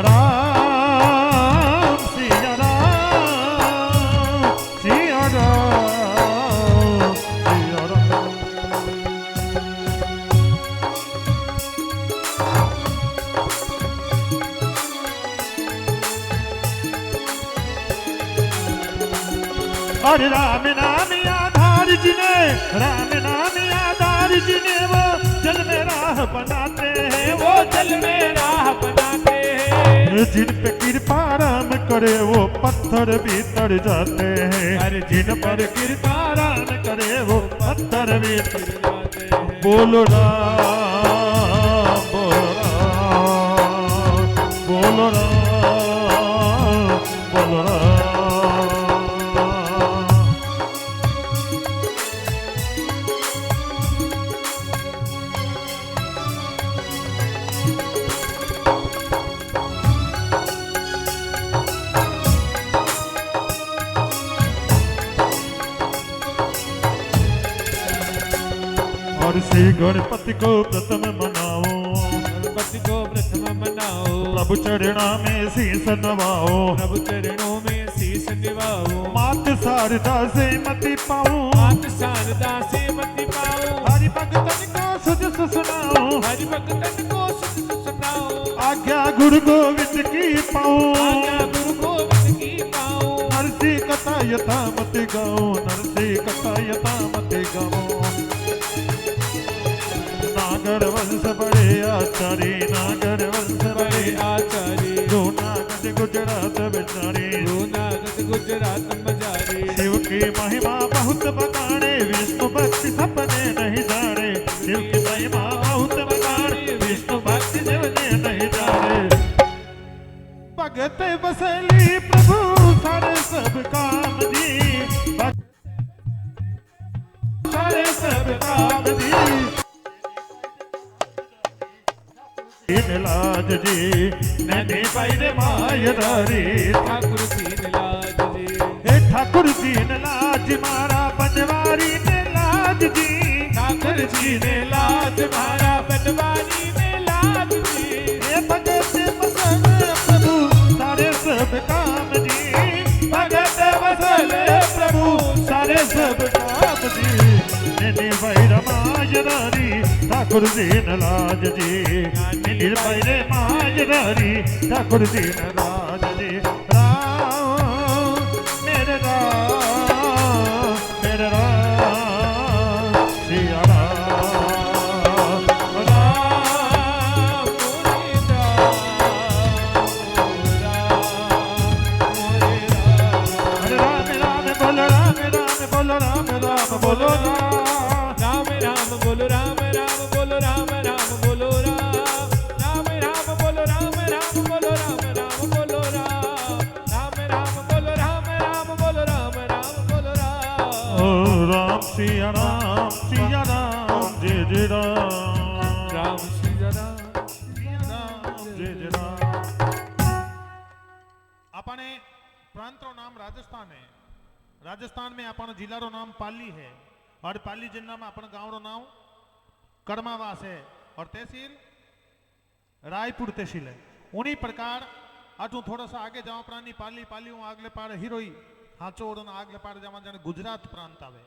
राम सिया राम सिया राम सिया राम और राम नाम आधार जिने राम नाम आधार जिने वो जल में राह बनाते हैं वो जल में राह बनाते हैं जिन पे कृपा राम करे वो पत्थर भी तर जाते हैं अरे जिन पर कृपा राम करे वो पत्थर भी तर जाते हैं बोलो राम बोलो राम बोलो राम बोलो राम श्री गणपति को प्रथम मनाओ, गणपति को प्रथम मनाओ, प्रभु चरणा में शीस नवाओ, प्रभु चरणों में शीस निभाओ, मात शारदा से मति पाओ, मात शारदा से मति पाओ, हरि भगतन को सुध सुनाओ, हरि भक्तन को सुध सुनाओ, आज्ञा गुरु गोविंद की पाओ, आज्ञा गुरु गोविंद की पाओ, नरसी कथा यथा मत गाओ, नरसी कथा यथा मत गाओ। नागर वंश बड़े आचार्य, नागर वंश बड़े बड़े आचार्य, जूनागढ़ गुजरात बिचारे, जूनागढ़ गुजरात मजारे, शिव की महिमा बहुत बखाने, विष्णु भक्ति सपने नहीं जाने, शिव की महिमा बहुत बखाने, विष्णु भक्ति सपने नहीं जाने। भगत बसली प्रभु सारे सब काम दी, सारे सब काम दी, दीन लाज जी नैनी पैरे मायदारी, ठाकुर दीन लाज जी, हे ठाकुर दीन लाज मारा बनवारी ने लाज जी, ठाकुर जी ने लाज मारा बनवारी ने लाज जी, हे भगत बसल प्रभु सारे सब काम दी, भगत बसल प्रभु सारे सब काम दी, नैनी पैरे मायदारी ठाकुर दीन लाज जी, नैनी पैरे मायदारी ठाकुर दीन लाज जी। राम मेरे राम मेरे राम सिया राम, राम मोरे राम, मोरे राम, राम राम राम बोलो राम राम बोलो राम, राम बोलो राम राम बोलो राम, राम बोलो राम राम बोलो राम बोलो राम, राम बोलो राम राम बोलो राम बोलो राम, ओ राम सिया राम जय जय राम, राम श्री राम, जय जय राम। अपने प्रांत रो नाम राजस्थान है, राजस्थान में अपन जिला रो नाम पाली है, और पाली जिला में अपन गांव रो नाम कर्मावास है, और तहसील रायपुर तहसील है। उन्हीं प्रकार अटू थोड़ा सा आगे जाओ प्राणी पाली पाली आगले पार हिरोई हाचो और आगले पार जावा जाने गुजरात प्रांत आवे।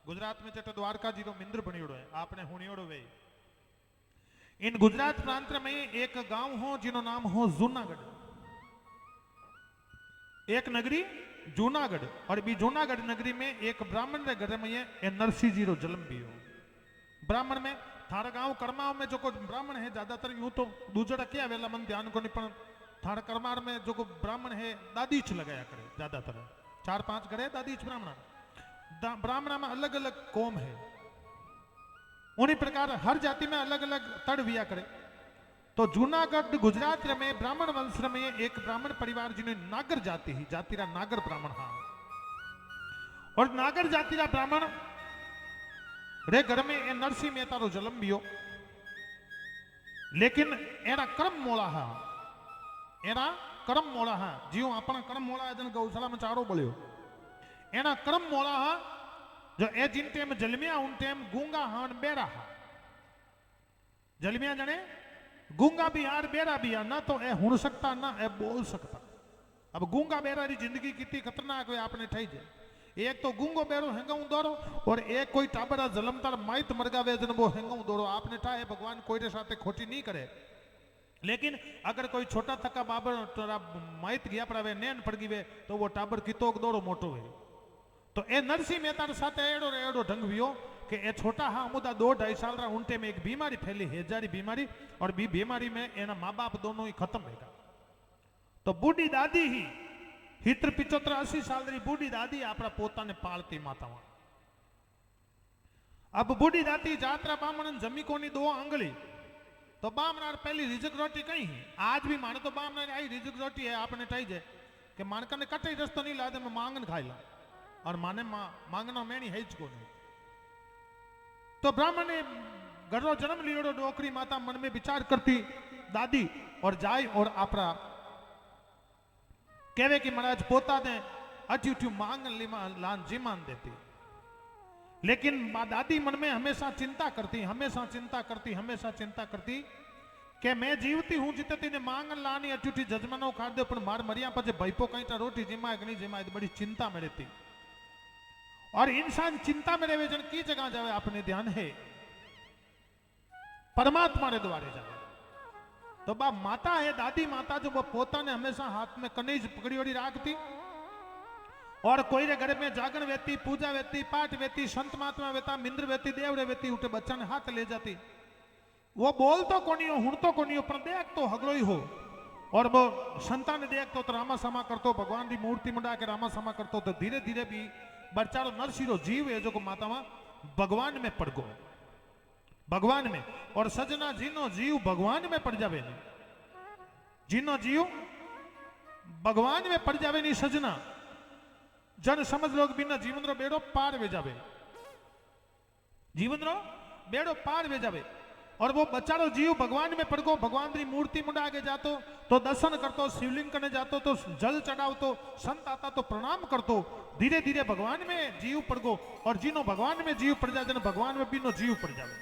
गुजरात में चटे द्वारका जी रो मिंद्र बनियोड़ो है, आपने हुनियोड़ो वे। इन गुजरात प्रांत में एक गांव हो जिनो नाम हो जूनागढ़, एक नगरी जूनागढ़, और बी जूनागढ़ नगरी में एक ब्राह्मण रे घर में ये नरसिंह जी रो जन्म भी हो। ब्राह्मण में थारा गांव कर्माओं में जो को ब्राह्मण है ज्यादातर यूं तो दूजड़ा क्या वेला मन ध्यान को नहीं, थारा कर्मार में जो को ब्राह्मण है दादीच लगाया करे, ज्यादातर 4-5 घरे दादीच ब्राह्मण। ब्राह्मण में अलग अलग कौम है, उन्हीं प्रकार हर जाति में अलग अलग तड़ विया करे। तो जूनागढ़ गुजरात में ब्राह्मण वंश में एक ब्राह्मण परिवार जिन्हें नागर जाति ही जातिरा नागर ब्राह्मण हा, और नागर जातिरा ब्राह्मण रे घर में ए नरसिंह मेहता रो जन्म भी हो, लेकिन एरा कर्म मोड़ा हा, एरा कर्म मोड़ा हा, जियो अपना कर्म मोड़ा है जन गौशाला में चारो बोलियो, एना कर्म मोड़ा हा जो ए जिन टेम जलमिया उन टेम गूंगा हान बेरा हा। जलमिया जने गूंगा भी यार बेरा भी यार, ना तो ए हुन सकता ना ए बोल सकता। अब गूंगा बेरा री जिंदगी कितनी खतरनाक है आपने ठई जाए। एक तो गूंगो बेरो हेंगाऊ दौड़ो, और एक कोई टाबरा जलमतार माइत मरगावे जन वो हेंगाऊ दौड़ो। आपने ठाए भगवान कोई रे साथे खोटी नहीं करे, लेकिन अगर कोई छोटा थका बाबर माइत गया पड़ावे नैन पड़ गई वे तो वो टाबर कितोक दौड़ो मोटो है। तो ए नरसिंह मेहता साथे एड़ो रे एड़ो ढंग वियो कि ए छोटा हा मुदा 2-2.5 साल रा उनटे में एक बीमारी फैली, हेजारी बीमारी, और बी बीमारी में एना माँ बाप दोनों ही खत्म हैगा। तो बूढ़ी दादी ही 75-80 साल री बूढ़ी दादी अपना पोता ने पालती मातावा। अब बूढ़ी दादी जात्रा बामण जमी कोनी 2 आंगली, तो बामणार पहली रिजक रोटी कहीं है। आज भी माने तो बामणार आई रिजक रोटी है आपने टाई जे कि मानका ने कटे रस्तो नहीं लादे मैं मांगन खाई ला, और माने मांगना मैनी है को नहीं। तो ब्राह्मण ने घरों जन्म लियो, डोकरी माता मन में विचार करती दादी, और जाय और आपरा कहवे कि महाराज पोता ने अटी उठी मांगन लान जीमान देती। लेकिन दादी मन में हमेशा चिंता करती કે મેં જીવતી હું જીતે તેને માંગન લાની અટૂટી જજમાનો ખાડ દે પણ માર મરિયા પછી ભઈપો કઈ તા રોટી जिमाए कि नहीं जिमाए बड़ी चिंता में रहती। और इंसान चिंता में रहे जन की जगह जावे आपने ध्यान है परमात्मा रे द्वारे जावे। तो बा माता है दादी माता जो वो पोता ने हमेशा हाथ में कनीज पकड़ी वड़ी राखती और कोई रे घर में जागरण वेती पूजा वेती पाठ वेती संत महात्मा वेता मिंद्र वेती देवरे वेती उठे बच्चा ने हाथ ले जाती। वो बोल तो कोनी हो हुण तो कोनी हो पर देख तो हगलो ही हो। और वो संतान देख तो रामा सामा करतो भगवान की मूर्ति मुंडा के रामा सामा करतो तो धीरे धीरे भी बच्चारो नरसिरो जीव है जो को माता मा भगवान में पड़ गो भगवान में। और सजना जीनो जीव भगवान में पड़ जावे नहीं जीनो जीव भगवान में पड़ जावे नहीं सजना जन समझ लोग बिना जीवन रो बेड़ो पार वे जावे जीवन रो बेड़ो पार वे जावे। और वो बच्चारो जीव भगवान में पड़ गो भगवान की मूर्ति मुंडा आगे जातो तो दर्शन करतो शिवलिंग करने जातो तो जल चढ़ावतो संत आता तो प्रणाम करतो धीरे धीरे भगवान में जीव पड़ गो। और जिनो भगवान में जीव पड़ जाए जन भगवान में बिनो जीव पड़ जावे।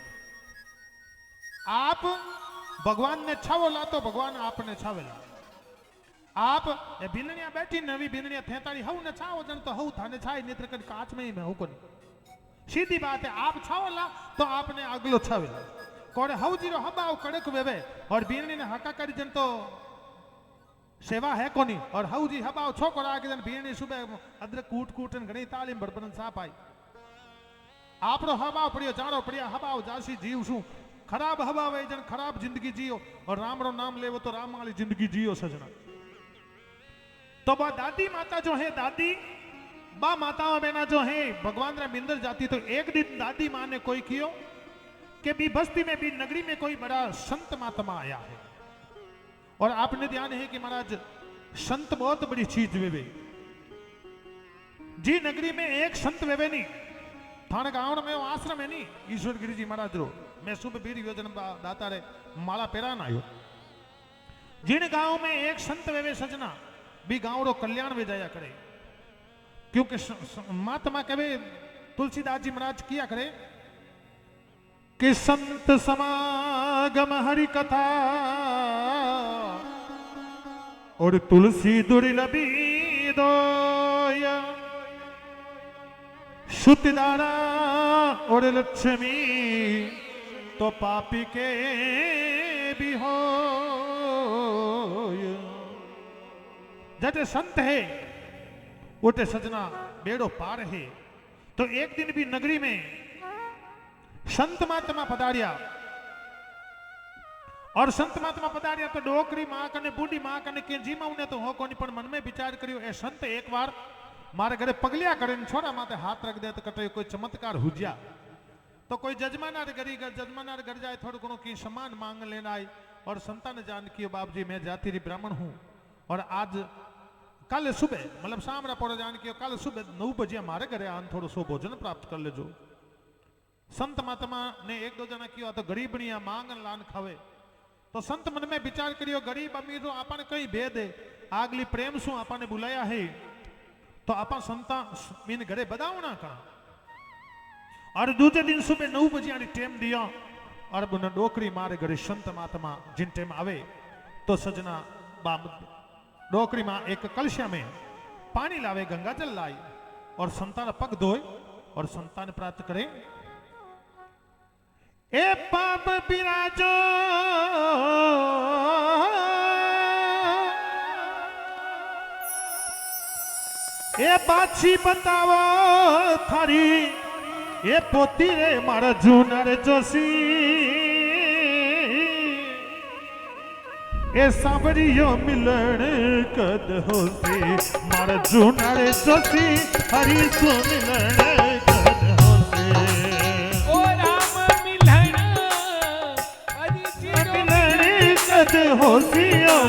आप भगवान ने छावो लातो भगवान आपने छावेला। आप ये बीननिया बैठी नवी बीननिया थेताड़ी हऊ ने छावो जन तो हऊ थाने छाई नेत्र कर कांच में ही मैं हूं कोनी सीधी बात है। आप छावला तो आपने अगलो छावेला कोड़े हऊ जीरो हबाव कड़क वेवे और बीननी ने हका करी जन तो सेवा है कोनी। और हऊ जी हबाव छोकरा आगे जन बीननी सुबह अदरक कूट कूटन घणी तालीम बरबरन साप आई आपरो हबाव पड़ियो जानो पड़िया हबाव जासी जीव शू खराब हबाव है जन खराब जिंदगी जियो और राम रो नाम लेवो तो राम वाली जिंदगी जियो सजना। तो बा दादी माता जो है दादी बा माताओं बहना जो है भगवान रा मिंदर जाती तो एक दिन दादी माँ ने कोई कियो कि भी बस्ती में भी नगरी में कोई बड़ा संत महात्मा आया है। और आपने ध्यान है कि महाराज संत बहुत बड़ी चीज वेवे जी नगरी में एक संत वेवे नहीं थाने गांव में वो आश्रम है नहीं ईश्वर गिरी जी महाराज रो मैं सुबह बीर योजन दाता रे माला पेरान आयो जिन गांव में एक संत वेवे सजना भी गांव रो कल्याण वे जाया करे क्योंकि महात्मा कहे तुलसीदास जी महाराज किया करे कि संत समागम हरि कथा और तुलसी दुर्लभी दोया श्रुतिदारा और लक्ष्मी तो पापी के भी हो। जैसे संत है उठे सजना बेड़ो पार है। तो एक दिन भी नगरी में संत महात्मा पधारिया और संत महात्मा पधारिया तो डोकरी मां कने बूढ़ी मां कने के जीमा उन्हें तो हो कोनी पर मन में विचार करियो ए संत एक बार मारे घरे पगलिया करे छोरा माथे हाथ रख दे तो कटे कोई चमत्कार हुजिया। तो कोई जजमाना घर जाए थोड़ा घणो की सम्मान मांग लेना आई और संतान जान कियो बाप जी मैं जाति ब्राह्मण हूं और आज कल सुबह मतलब सामरा पोरे जान कियो कल सुबह 9 बजे हमारे घरे आन थोड़ो सो भोजन प्राप्त कर लेजो। संत महात्मा ने एक दो जना किया तो गरीबनिया मांगन लान खावे। तो संत मन में विचार करियो गरीब अमीर आपने कहीं भेद है आगली प्रेम सु आपने बुलाया है तो आप संता इन घरे बदावना का। और दूसरे दिन सुबह 9 बजे आनी टेम दिया और बुना डोकरी मारे घरे संत महात्मा जिन टेम आवे तो सजना डोकरी मां एक कलशा में पानी लावे गंगा जल लाई और संतान पग धोए और संतान प्राप्त करे। ए पाप बिराजो ए बाछी बतावो थारी ए पोती रे मारा जूनर जोशी ए सांवरियो मिलन कद होसी मारा जूनर जोशी हरी सो मिलन कद होसी। ओ राम मिलन हरी जी मिलन कद होसी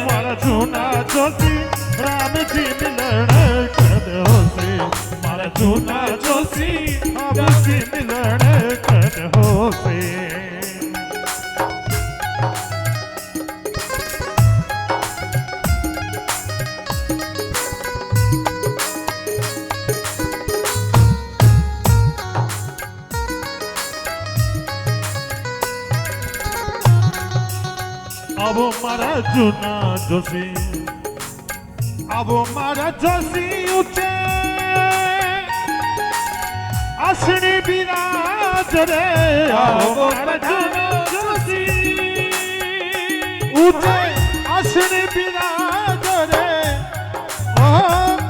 मारा जूना जोशी राम जी मिलन कद होसी मारा जूना जोशी राम जी मिलन कद होसी। आवो मारा जूना जोशी, आवो मारा जोशी ऊंचे आसनी बिराज रे, आवो मारा जूना जोशी ऊंचे आसनी बिराज रे। ओ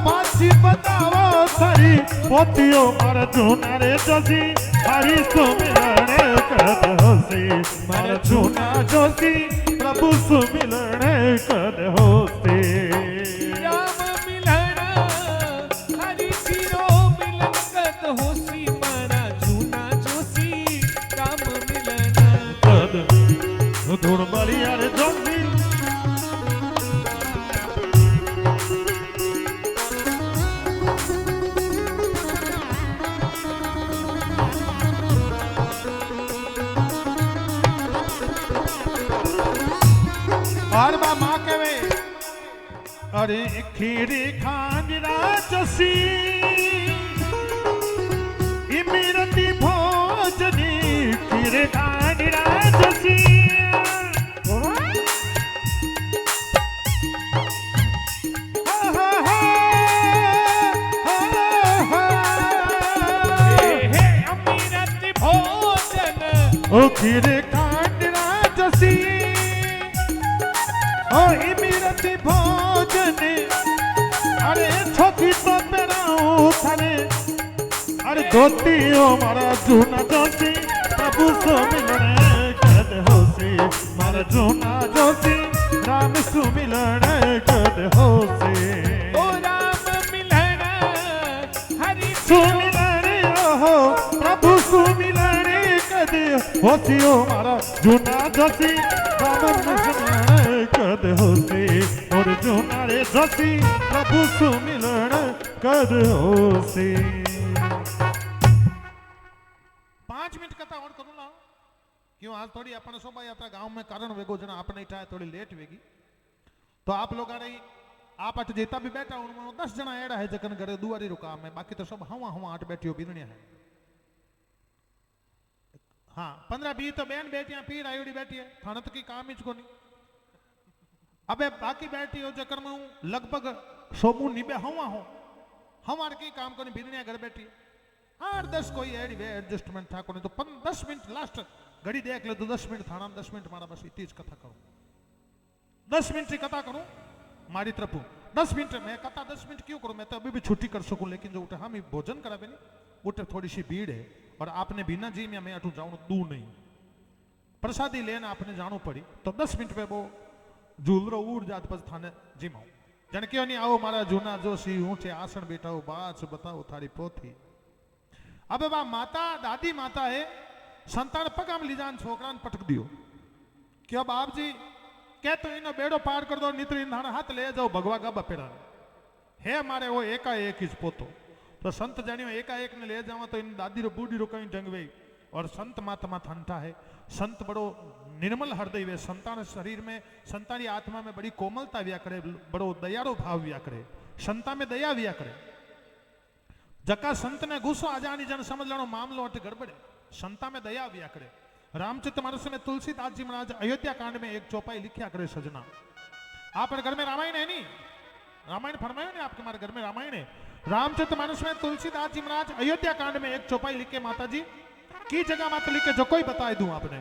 पाछी बतावो थारी पोतियो मारा जूना रे जोशी, हरी सुमिरण कद होसी, मारा जूना जोशी प्रभु सुमिरण कद होसी। राम मिलन हरि सिरो मिलन कद होसी, मारा जूना जोशी राम मिलन कद धूण बलिया रे जोशी। और माँ कहे अरे खीरी खांडरा जोशी, इमरती भोजनी खीरे खांडरा जोशी। हे अमीरत भोजन ओ खीरे खांडरा जोशी, ओ इमरती भोजन। अरे छोटी तो पेराऊं थाने, अरे धोती ओ मारा जूना जोशी, प्रभु सुमिलन कद होसी, मारा जूना जोशी राम सुमिलन कद होसी। ओ राम मिलन हरि सुमिलन ओहो प्रभु सुमिलन कद होसी, ओ मारा जूना जोशी राम सुमिलन कद होसी, और जूना रे जोशी प्रभु सुमिलन कद होसी। 5 मिनट कथा और करूँ ना, क्यों आज थोड़ी अपन शोभा यात्रा गांव में कारण वेगो जना आपने इठाए थोड़ी लेट वेगी, तो आप लोग आ रही आप अट जेता भी बैठा उनमें 10 जना एड़ा है जकन घरे दुआरी रुका में, बाकी तो सब हवा हवा आठ बैठी हो बिदनिया है। हाँ 15-20 तो बहन बेटियां पीर आयोड़ी बैठी है, थानत की काम ही को नहीं। अबे बाकी बैठी हो जकर में हूँ लगभग सोमू निबे हवा हो, हमारे की काम को नहीं बिदनिया घर बैठी है। 8-10 कोई एडी वे एडजस्टमेंट था कोने, तो 10 मिनट लास्ट घड़ी देख ले तो 10 मिनट थाना 10 मिनट मारा बस इतनी कथा करूं, 10 मिनट की कथा करूं मारी तरफ 10 मिनट में कथा 10 मिनट क्यों करूं, मैं तो अभी भी छुट्टी कर सकूं, लेकिन जो उठे हम भोजन करावे नहीं उठे थोड़ी सी भीड़ है, और आपने बिना जी में मैं अठू जाऊं दूर नहीं, प्रसादी लेना आपने जानो पड़ी, तो 10 मिनट में वो झूलरो उड़ जात बस थाने जिमाऊं जन क्यों नहीं आओ मारा जूना जोशी ऊंचे आसन बैठाओ बात बताओ थारी पोथी। अब बा माता दादी माता है संतान पगाम लीजान छोकरान पटक दियो क्यों बाप जी क्या तो इनो बेड़ो पार कर दो नित्र इंधान हाथ ले जाओ भगवा गब पेड़ा है मारे वो एकाएक ही पोतो, तो संत जानियो एकाएक ने ले जावा तो इन दादी रो बूढ़ी रो कहीं डंग गई, और संत मात्मा ठंडा है, संत बड़ो निर्मल हृदय वे, संतान शरीर में संतानी आत्मा में बड़ी कोमलता व्या करे, बड़ो दयारो भाव व्या करे, संता में दया व्या करे। जका संत ने गुस्सो आ जानी जन समझ लेनो मामलो अट गड़बड़े, संता में दया व्या करे। रामचरितमानस में तुलसीदास जी महाराज अयोध्या कांड में एक चौपाई लिखा करे सजना, आप घर में रामायण है नहीं, रामायण फरमायो ने आपके हमारे घर में रामायण है। रामचरितमानस में तुलसीदास जी महाराज अयोध्या कांड में एक चौपाई लिखे माता जी की जगह माता लिखे जो कोई बता दूं आपने।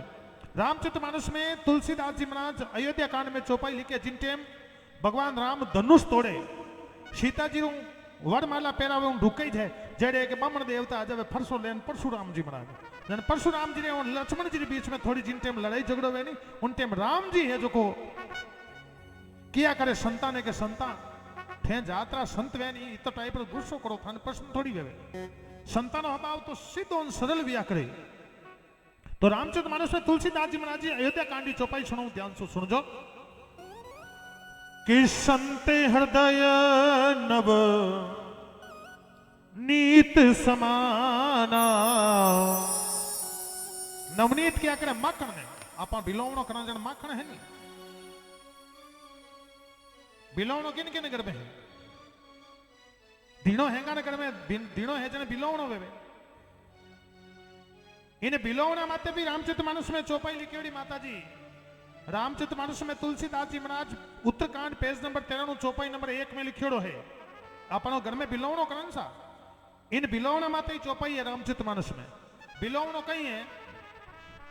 रामचरितमानस में तुलसीदास जी महाराज अयोध्या कांड में चौपाई लिखे जिन टेम भगवान राम धनुष तोड़े, सीता जी वरमाला पहरावे ढुकई जाए जेड़े के बमण देवता आ जावे फरसो लेन परशुराम जी महाराज, जन परशुराम जी ने और लक्ष्मण जी के बीच में थोड़ी जिन टेम लड़ाई झगड़ो वे नहीं, उन टेम राम जी है जो को किया करे संताने के संतान थे जात्रा संत वे नहीं तो टाइप पर गुस्सो करो थाने प्रश्न थोड़ी वे संतानो हबाव तो सीधो और सरल व्या करे। तो रामचरितमानस में तुलसीदास जी महाराज जी अयोध्या कांड की चौपाई सुनो ध्यान से सुनजो कि संते हृदय नव नीत समाना, नवनीत क्या करे माखण ने आप बिलोवणो करा जन माखण है नहीं, बिलोवणो किन किन घर में है, दीणो हैंगा घर में दीणो है जने बिलोवणो वेवे, इन बिलोवणा माते भी रामचरितमानस में चौपाई लिखेड़ी माता जी रामचरितमानस में तुलसीदास जी महाराज उत्तरकांड पेज नंबर 13 चौपाई नंबर 1 में लिखियोड़ो है। अपनो घर में बिलोवणो करन सा, इन बिलोवणा माते चौपाई है रामचरितमानस में। बिलोवणो कहीं है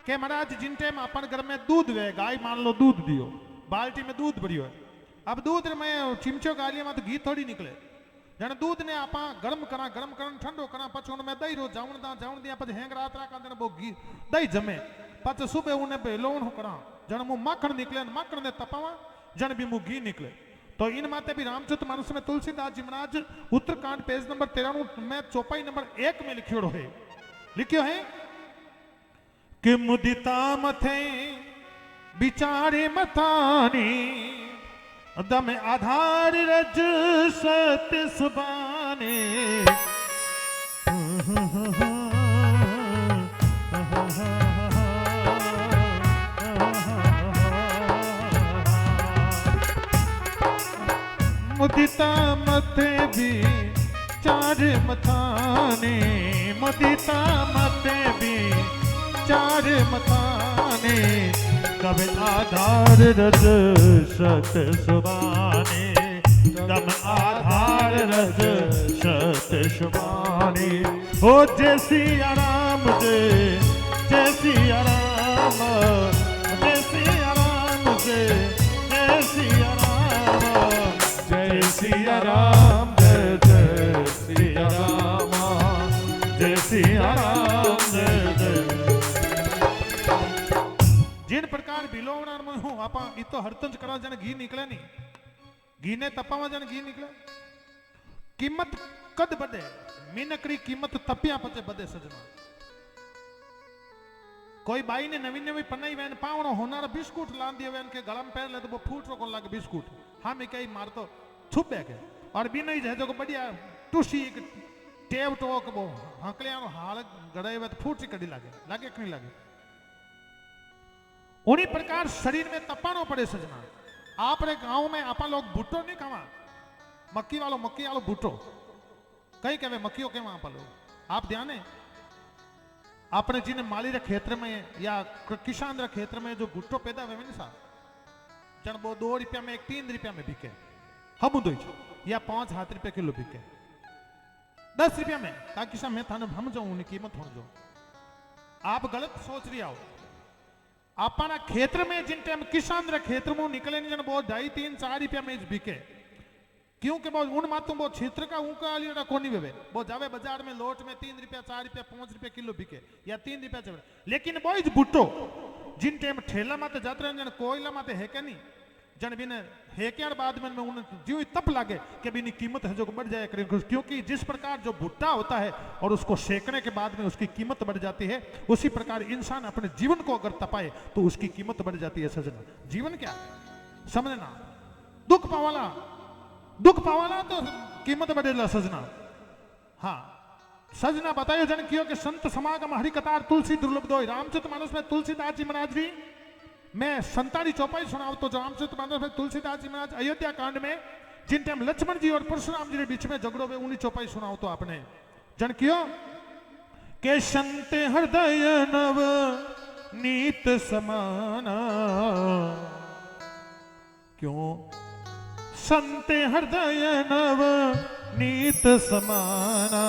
कि महाराज जिन टाइम अपन घर में दूध वे, गाय मान लो दूध दियो, बाल्टी में दूध भरियो है, अब दूध में चिमचो गालिया में तो घी थोड़ी निकले, जन दूध ने आप गरम करा ठंडो करा पछ उनमें दही रो जावण दिया पछ हेंग रात रा का वो घी दही जमे पछ सुबह उन्हें बेलोण करा जन मु माखण निकले, माखण ने तपावा जन भी मु घी निकले। तो इन माते भी रामचरितमानस में तुलसीदास जी महाराज उत्तरकांड पेज नंबर 13 में चौपाई नंबर 1 में लिखियो है कि मुदिता मथे बिचारे मथानी दम आधार रज सत्य सुबाने। मुदिता मथे भी चार मथाने, मुदिता मथे भी चार मथाने कब आधार रज सत सुबाने, दम आधार रज सत सुबाने। हो जय सिया राम जय सिया राम, जय सिया राम जय सिया राम, जय सिया राम जय सिया राम, जय सिया राम जय। जिन प्रकार बिलोवना में हूं आप इतो हरतंज करा जन घी निकले नहीं, घी ने तपावा जन घी निकले। कीमत कद बदे, मीनकड़ी कीमत तपिया पचे बदे सजना। कोई बाई ने नवीन नवी पन्नाई वैन पावणो होनार बिस्कुट लान दिए वैन के गला में पहन ले तो वो फूट रो को लागे बिस्कुट, हाँ मैं कई मार तो छुप बैठे और बिना ही जो को बढ़िया टूसी एक टेव टोक वो हकलिया हाल गड़े हुए तो फूट सी कड़ी लागे लागे कि नहीं लागे। उन्हीं प्रकार शरीर में तपानो पड़े सजना। आपरे गांव में आपा लोग भुट्टो नहीं खावा, मक्की वालो भुट्टो कई कहवे मक्कियों के वहां पर आप ध्यान है आपने जिन माली रे क्षेत्र में या किसान रे क्षेत्र में जो भुट्टो पैदा हुए नहीं सा जन वो 2 रुपया में एक 3 रुपया में बिके, हम दो या 5-7 रुपया किलो बिके 10 रुपया में ताकि सा मैं थाने हम जाऊं उनकी कीमत हो जो। आप गलत सोच रही आओ। अपना क्षेत्र में जिन टाइम किसान रे क्षेत्र में निकले नहीं जन बहुत 2.5-3-4 रुपया में बिके, क्योंकि वो उन मातुम वो क्षेत्र का उनका अलीड़ा कोनी वेवे वो जावे बाजार में लोट में 3 रुपया 4 रुपया 5 रुपया किलो बिके या 3 रुपया चढ़े। लेकिन वो इस भुट्टो जिन टाइम ठेला माते जाते जन कोयला माते है क्या नहीं जन बिन हेक्यार बाद में उन जीव तब लागे कि बिनी कीमत है जो बढ़ जाए, क्योंकि जिस प्रकार जो भुट्टा होता है और उसको सेकने के बाद में उसकी कीमत बढ़ जाती है, उसी प्रकार इंसान अपने जीवन को अगर तपाए तो उसकी कीमत बढ़ जाती है। सजना जीवन क्या समझना, दुख पावाला तो कीमत बढ़ेला सजना। हाँ सजना बतायो जन कियो कि संत समागम हरि कतार तुलसी दुर्लभ दोय। रामचरितमानस में तुलसीदास जी महाराज जी मैं 47 चौपाई सुनाओ तो रामचरितमानस में तुलसीदास जी महाराज अयोध्या कांड में जिन टाइम लक्ष्मण जी और परशुराम जी के बीच में झगड़ो हुए उन्हीं चौपाई सुनाओ तो आपने जन कियो के संत हृदय नव नीत समाना, क्यों संत हृदय नव नीत समाना,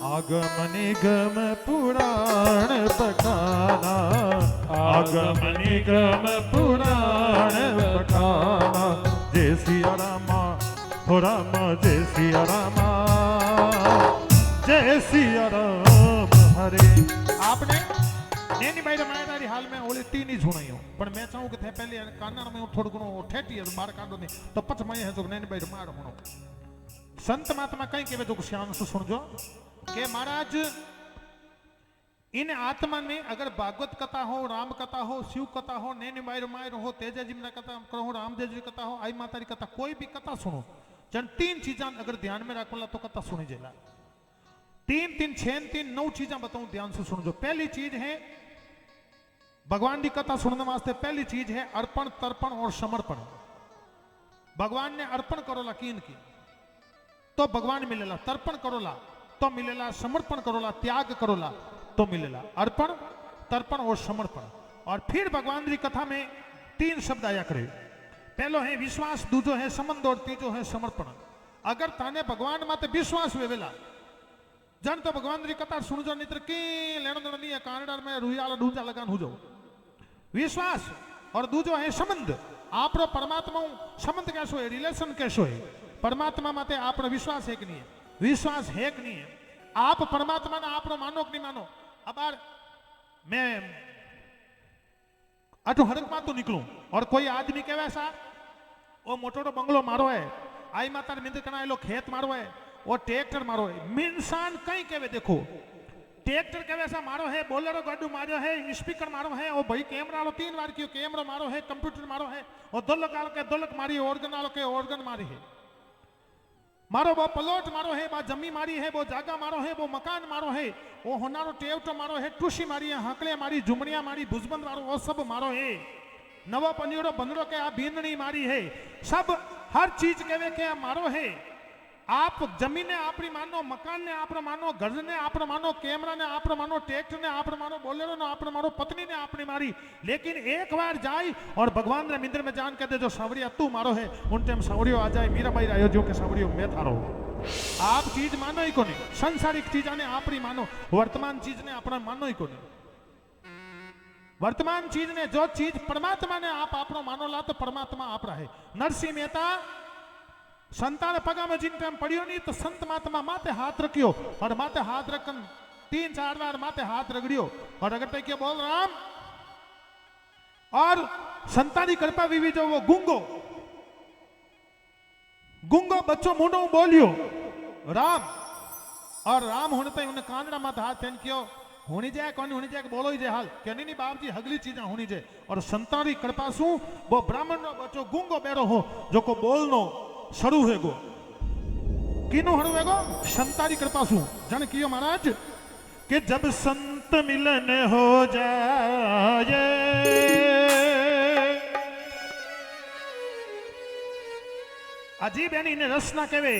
आगम निगम पुराण बखाना, आगम निगम पुराण बखाना। जय सिया रामा हो रामा जय सिया रामा, जय सिया राम हरे। आपने नैनी भाई रामायण हाल में ओली 3 ही सुनाई हो, पर मैं चाहूं कि थे पहले कानन में थोड़ा गुणो ठेठी है बाहर काढो नहीं तो पछ मैं है जो नैनी भाई रामायण होनो। संत महात्मा कहीं के जो श्याम से सुन जो के महाराज इन आत्मा में अगर भागवत कथा हो, राम कथा हो, शिव कथा हो, नैनी भाई रामायण हो, तेजा जी कथा करो, रामदेव जी कथा हो, आई माता की कथा कोई भी कथा सुनो जन 3 चीजा अगर ध्यान में रखोला तो कथा सुनी जाएगा। 3 6 3 9 चीजा बताऊं ध्यान से सुन जो। पहली चीज है भगवान की कथा सुनने वास्ते पहली चीज है अर्पण तर्पण और समर्पण। भगवान ने अर्पण करोला कीन की तो भगवान मिलेला, तर्पण करोला तो मिलेला, समर्पण करोला त्याग करोला तो मिलेला। अर्पण तर्पण और समर्पण और फिर भगवान की कथा में 3 शब्द आया करे। पहलो है विश्वास, दूजो है संबंध और तीजो है समर्पण। अगर ताने भगवान माते विश्वास वेवेला जन तो भगवान की कथा सुन जो नित्र की लेनो देनो नहीं है कानडा में रुइयाला दूजा लगान हो जाओ विश्वास। और दूजो है संबंध, आपरो परमात्मा संबंध कैसो है, रिलेशन कैसो है, परमात्मा माते आपरो विश्वास है कि नहीं है, विश्वास है कि नहीं है, आप परमात्मा ने आपरो मानो कि नहीं मानो। अब यार मैं अटो हरक मां तो निकलूं और कोई आदमी कहवे सा वो मोटो बंगलो मारो है, आई माता मिंद कनाएलो खेत मारो है, वो ट्रैक्टर मारो है, इंसान कहीं कहवे देखो ट्रैक्टर कहवे सा मारो है, बोलेरो गाडू मारो है, स्पीकर मारो है, वो भाई कैमरा लो 3 बार क्यों कैमरा मारो है, कंप्यूटर मारो है, वो दोलक आलो के दोलक मारी, ऑर्गन आलो के ऑर्गन मारी है, मारो वो प्लॉट मारो है, वो जमी मारी है, वो जागा मारो है, वो मकान मारो है, वो होनारो टेवटो मारो है, टूसी मारी है, हाकले मारी, झुमड़िया मारी, भुजबंद मारो, वो सब मारो है, नवा पनियोड़ो बंदरो के आ बींदनी मारी है, सब हर चीज कहवे के आ मारो है। आप जमीन ने आपरी मानो, मकान ने आप मानो, घर ने आप मानो, कैमरा ने आप मानो, ट्रैक्टर ने आप मानो, बोलेरो ने आप मानो, पत्नी ने आपने मारी, लेकिन एक बार जाए और भगवान ने मिंद्र में जान कहते जो सावरिया तू मारो है, उन टाइम सावरियो आ जाए, मीरा भाई आयो जो के सावरियो मैं थारो। आप चीज मानो ही कोने, संसारिक चीजा ने आपरी मानो, वर्तमान चीज ने अपना मानो ही कोने। वर्तमान चीज ने जो चीज परमात्मा ने आप अपनो मानो ला तो परमात्मा आप रहे। नरसिंह मेहता संतान पगा में जिन टाइम पढ़ियो नहीं तो संत महात्मा माते हाथ रखियो और माते हाथ रखन 3-4 बार माते हाथ रगड़ियो और अगर तक क्या बोल राम और संतानी कृपा विवि जो वो गुंगो बच्चों मुंडो बोलियो राम और राम होने तक उन्हें कांदड़ा माते हाथ फेन कियो होनी जाए कौन होनी जाए बोलो ही जाए हाल क्या नहीं बाप जी हगली चीजा होनी जाए और संतानी कृपा सु वो ब्राह्मण नो बच्चो गुंगो बेरो हो जो को बोलनो सरू है गो किनो हरु है गो संतानी कृपा सु जन कियो महाराज कि जब संत मिलन हो जाए अजीब यानी इन्हें रसना कहवे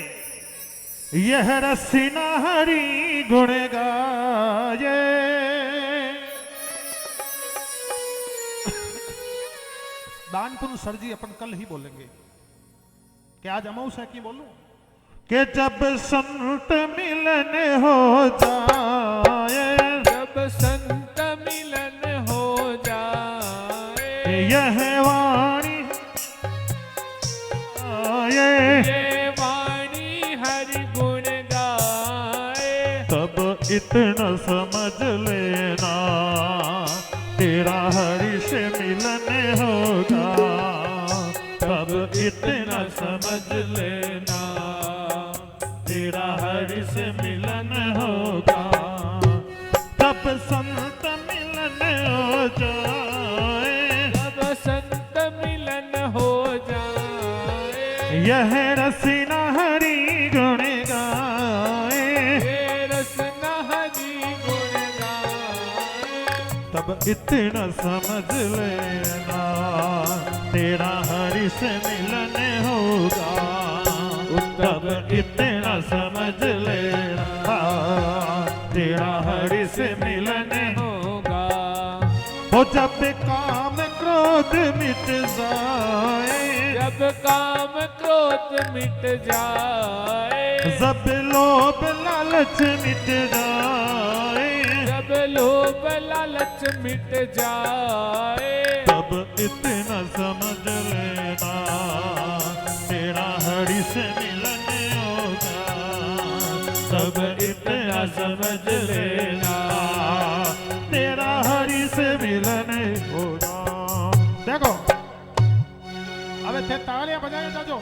यह रसीना हरि गुण गाये दानपुर सर जी अपन कल ही बोलेंगे कि आज अमावस्या की बोलूं कि जब संत मिलन हो जाए जब संत मिलन हो जाए यह वाणी आए ये वाणी हरि गुण गाए तब इतना समझ लेना तेरा हरि से मिलन होगा तब इतना समझ लेना तेरा हरि से मिलन होगा तब संत मिलन हो जाए जब संत मिलन हो जाए यह रसीना हरि गुण गाए ये रसना हरि गुण गाए तब इतना समझ लेना तेरा हरि से मिलन होगा तब इतना समझ लेना तेरा हरि से मिलन होगा हो जब काम क्रोध मिट जाए जब काम क्रोध मिट जाए जब लोभ लालच मिट जाए जब लोभ लालच मिट जाए तब इतना समझ लेना तेरा हरि से मिलन होगा तब इतना समझ लेना तेरा हरि से मिलन होगा। देखो अब थे तालियां बजाए जाजो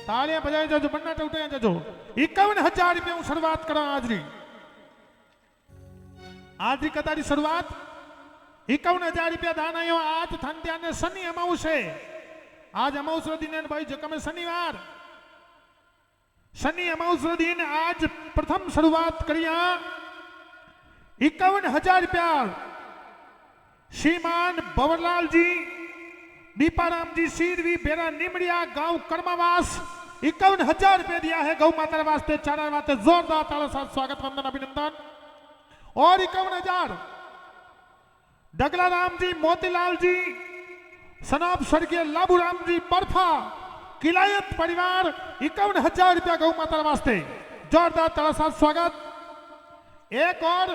तालियां बजाए जाजो बन्ना टूटे जाजो 51,000 रुपया हूं शुरुआत करा आज री कथा री शुरुआत 51,000 रुपया दान आयो आज थंत्या ने शनि अमावस है आज अमावस दिन है भाई जका में शनिवार शनि अमावस दिन आज प्रथम शुरुआत करिया 51,000 रुपया श्रीमान बवरलाल जी दीपाराम जी सीरवी बेरा निमड़िया गांव कर्मावास 51,000 रुपया दिया है गौ माता वास्ते चारा वास्ते जोरदार ताला साथ स्वागत वंदन अभिनंदन और 51,000 डगला राम जी, मोतीलाल जी, सनाब स्वर्गीय लाबूराम जी बर्फा, किलायत परिवार 51,000 रुपया गौ माता वास्ते, जोरदार ताला साथ स्वागत। एक और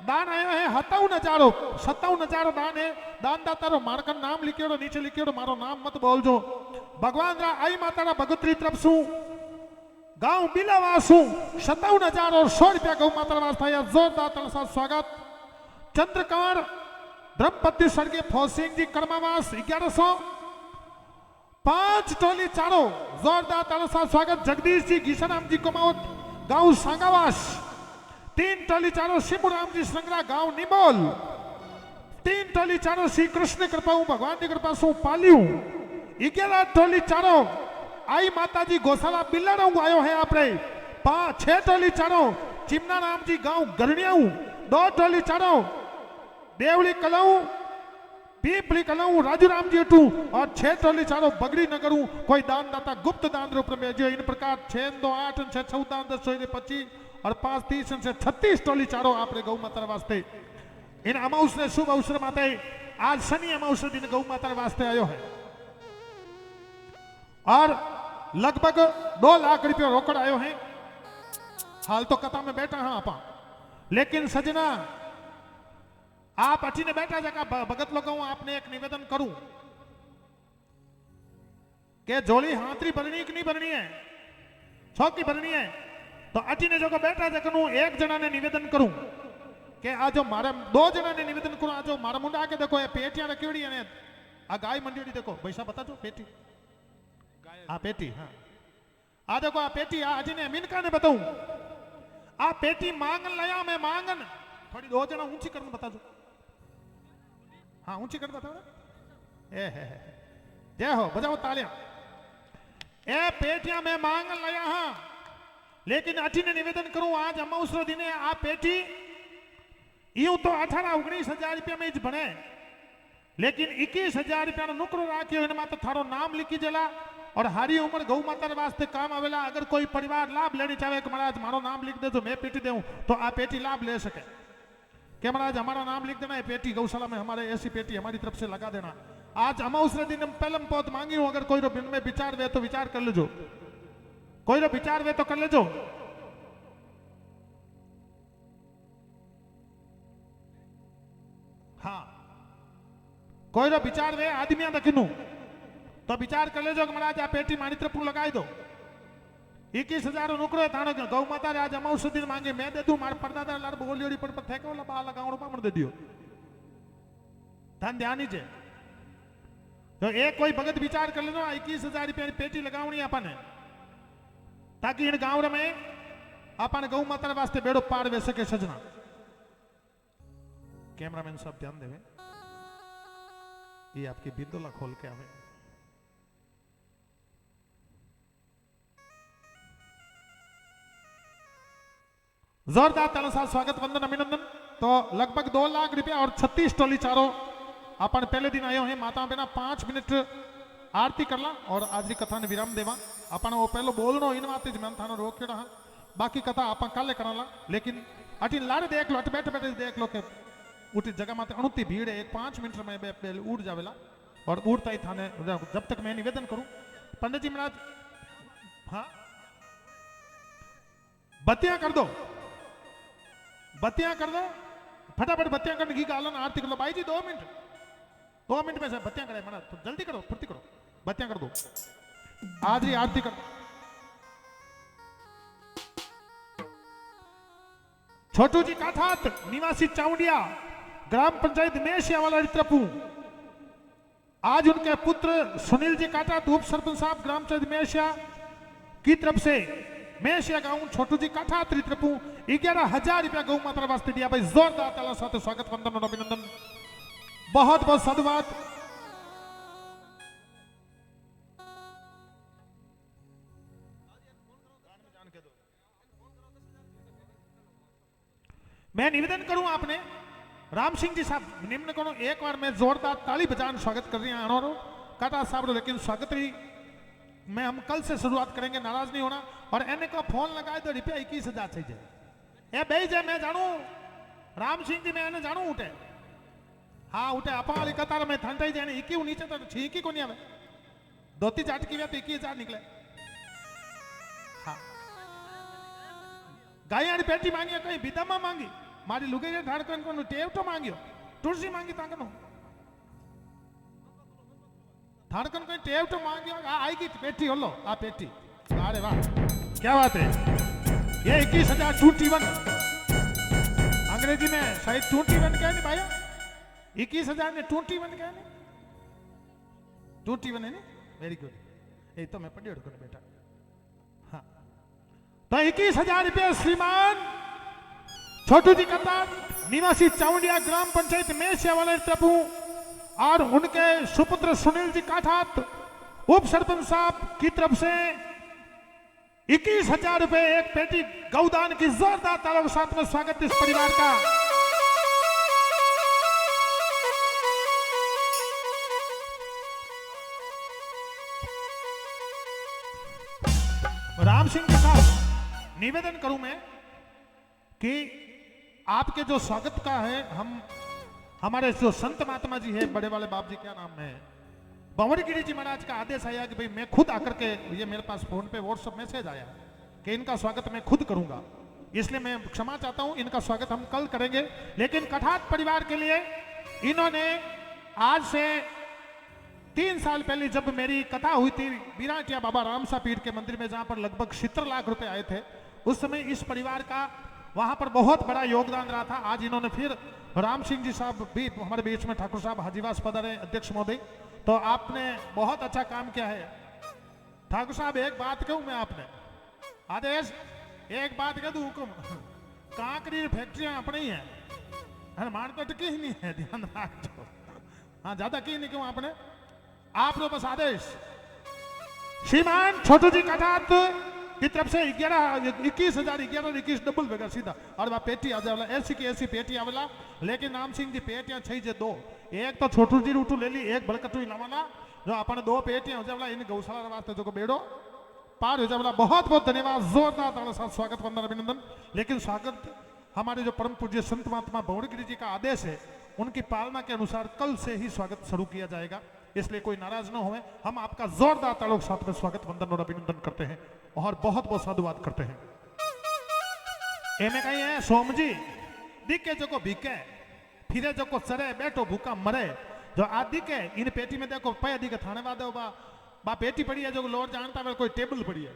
दान आयो है 57,000 दान है। दानदाता रो मार कर नाम लिखियो, नीचे लिखियो, मारो नाम मत बोलजो। भगवान रा आई माता रा भगवती तरफ सु गांव बिलावासु 57,100 रुपया गौ माता वास्ते, जोरदार ताला साथ स्वागत। चंद्रकांत ब्रह्मपति स्वर्गीय फौज सिंह जी कर्मावास 1100, 5 टोली चारो, जोरदार ताला साथ स्वागत। जगदीश जी घीसाराम जी कुमावत गांव सांगावास, 3 टोली चारो। शिवराम जी संगरा गांव निबोल, 3 टोली चारो। श्री कृष्ण कृपा भगवान की कृपा सु पालियू, 11 टोली चारो। आई माता जी गौशाला बिल्लाड़ा आयो है आपरे, 6 टोली चारो। चिमना राम जी गांव गरनियाऊ, 2 टोली चारो। देवली कलाऊ, पीपली कलाऊ राजू राम जी अटू, और 6 टोली चारो बगड़ी नगरू। कोई दान दाता गुप्त दान रूप में जो इन प्रकार 6 2 8 6 14 10 25 और 5 30 से 36 टोली चारो आपरे गौ माता वास्ते। इन अमावस ने शुभ अवसर माते आज शनि अमावस दिन गौ माता वास्ते आयो है, और लगभग 2 लाख रुपया रोकड़ आयो है। हाल तो कथा में बैठा हाँ आपा, लेकिन सजना आप अची ने बैठा जगह भगत लोगों आपने एक निवेदन करूं कि जोली हाथरी भरनी की नहीं भरनी है, छौकी भरनी है। तो अची ने जो बैठा जगह एक जना ने निवेदन करूं कि आज मारे 2 जना ने निवेदन करूं। आज मारा मुंडा के देखो ये पेटियां रखी है, आ गाय मंडी देखो पैसा बता दो पेटी, आ पेटी, हाँ आ देखो आ पेटी, आ अजी ने मिनका ने बताऊं आ पेटी मांगन लाया मैं, मांगन थोड़ी 2 जना ऊंची कर बता दो, हाँ ऊंची कर बताओ। जय हो, बजाओ तालियां। ए पेटियां मैं मांगन लाया हाँ, लेकिन अची ने निवेदन करूं आज अमावस दिने आ पेटी यूं तो 18-19,000 रुपया में ज बने, लेकिन 21,000 रुपया नुकरो राख्यो, इन माते थारो नाम लिखी जला और हारी उम्र गौ माता वास्ते काम आवेला। अगर कोई परिवार लाभ लेनी चाहे कि महाराज मारो नाम लिख दे तो मैं पेटी दूं, तो आ पेटी लाभ ले सके कि महाराज हमारा नाम लिख देना, ये पेटी गौशाला में हमारे ऐसी पेटी हमारी तरफ से लगा देना। आज अमावस दिन पहलम पौध मांगी हूं, अगर कोई दिन में विचार वे तो विचार कर लेजो, कोई रो विचार वे तो कर लेजो। हाँ कोई रो विचार वे आदमिया दखिनू तो विचार कर लेजो कि महाराज आ पेटी मारी तरफ लगाई दो। 21,000 नुकरो है थानो गौ माता आज अमावस दिन मांगे मैं दे दूं, मार परदादा लार बोलियोड़ी पर थे के बा लगावणो पामण दे दियो। धन ध्यान ही तो एक कोई भगत विचार कर लेनो 21,000 रुपया पेटी लगावणी आपने, ताकि इन गांव में अपन गौ माता वास्ते बेड़ो पार वे सके। सजना कैमरामैन सब ध्यान देवे, ये आपकी बिंदुला खोल के आवे। जोरदार ताला साथ स्वागत, वंदन, अभिनंदन। तो लगभग 2 लाख रुपया और 36 टोली चारो अपन पहले दिन आयो है। माता बेना 5 मिनट आरती करला और आज की कथा ने विराम देवा। अपन वो पहलो बोलनो इन बात मैं थानो रोक रहा, बाकी कथा अपन काले करला। लेकिन अटी लारे देख लो, अट बैठे बैठे देख लो के उठी जगह माते अणुती भीड़ है। 5 मिनट में उड़ जावेला और उड़ता ही थाने जब तक मैं निवेदन करूं। पंडित जी महाराज हाँ बत्तियां कर दो, बत्तियां कर दो फटाफट, बत्तियां करने की गालन आरती कर लो। भाई जी 2 मिनट में से बत्तियां करे महाराज, तो जल्दी करो, फुर्ती करो, बत्तियां कर दो, आज ही आरती कर। छोटू जी काठात निवासी चावड़िया ग्राम पंचायत मेशिया वाला रित्रपू, आज उनके पुत्र सुनील जी काठात उप सरपंच साहब ग्राम पंचायत मेशिया की तरफ से मेशिया गांव छोटू जी काठात रित्रपू 11,000 रुपया गौ माता वास्ते दिया। भाई जोरदार ताला साथ स्वागत, वंदन और अभिनंदन, बहुत बहुत साधुवाद। मैं निवेदन करूं आपने राम सिंह जी साहब निम्न करो, एक बार मैं जोरदार ताली बजान स्वागत कर रही हूं काटा साहब, लेकिन स्वागत ही मैं हम कल से शुरुआत करेंगे, नाराज नहीं होना। और एने को फोन लगाए तो रुपया 21,000 चाहिए। ए भाई जे मैं जानू राम सिंह जी मैं जानू उठे हाँ उठे अपा वाली कतार में ठंडाई जाने इकी नीचे तो छीकी को नहीं आवे धोती चाटकी वे तो 21,000 निकले हाँ गाय पेटी मांगी कहीं बिदामा मांगी मारी लुगे ठाड़कन को टेव तो मांगियो तुलसी मांगी ताकनो ठाड़कन को टेव तो मांगियो आएगी पेटी होलो आ पेटी अरे वाह क्या बात है ये 21,021 अंग्रेजी में शायद 21 क्या नहीं भाई 21,000 ने 21 क्या नहीं 21 है नहीं वेरी गुड ये तो मैं पढ़ियो कर बेटा हाँ तो 21,000 रुपये श्रीमान छोटू जी कतार निवासी चावंडिया ग्राम पंचायत में सेवालय प्रभु और उनके सुपुत्र सुनील जी काठात उप सरपंच साहब की तरफ से 21,000 रुपए एक पेटी गौदान की जोरदार तालियों के साथ में स्वागत इस परिवार का। राम सिंह के साथ निवेदन करूं मैं कि आपके जो स्वागत का है हमारे जो संत महात्मा जी है बड़े वाले बाप जी क्या नाम है भंवरगिरी जी महाराज का आदेश आया कि भाई मैं खुद आकर के ये मेरे पास फोन पे व्हाट्सएप मैसेज आया कि इनका स्वागत मैं खुद करूंगा इसलिए मैं क्षमा चाहता हूं इनका स्वागत हम कल करेंगे लेकिन कठात परिवार के लिए इन्होंने आज से 3 साल पहले जब मेरी कथा हुई थी बिराटिया बाबा रामसा पीठ के मंदिर में जहां पर लगभग 70 लाख रुपए आए थे उस समय इस परिवार का वहां पर बहुत बड़ा योगदान रहा था। आज इन्होंने फिर राम सिंह जी साहब भी हमारे बीच में ठाकुर साहब हाजीवास पधारे अध्यक्ष महोदय तो आपने बहुत अच्छा काम किया है ठाकुर साहब। एक बात कहूं मैं आपने आदेश एक बात कह दूं हुकुम कांकरी फैक्ट्रियां अपनी ही है मान तो की ही नहीं है ध्यान रखो हाँ ज्यादा की नहीं क्यों आपने आप लोग बस आदेश श्रीमान छोटू जी कठात की तरफ से 21,021 डबल बेगा सीधा और वह पेटी आ जावला ऐसी की ऐसी पेटी आवेला लेकिन राम सिंह जी पेटियां छई जे 2 एक तो छोटू जी रूटू ले ली एक बड़कटू लावाना जो अपन 2 पेटियां हो जावला इन गौशाला वास्ते जो को बेड़ो पार हो जावला। बहुत बहुत धन्यवाद जोरदार तालियों साथ स्वागत वंदन अभिनंदन। लेकिन स्वागत हमारे जो परम पूज्य संत महात्मा भंवरगिरी जी का आदेश है उनकी पालना के अनुसार कल से ही स्वागत शुरू किया जाएगा इसलिए कोई नाराज न होवे हम आपका जोरदार तालियों के साथ में स्वागत वंदन और अभिनंदन करते हैं और बहुत बहुत साधुवाद करते हैं। एमे कहीं है सोम जी दिखे जो को भीके फिरे जो को चरे बैठो भूखा मरे जो आदि के इन पेटी में देखो पे आदि के थाने वादे बा पेटी पड़ी है जो लोग जानता है कोई टेबल पड़ी है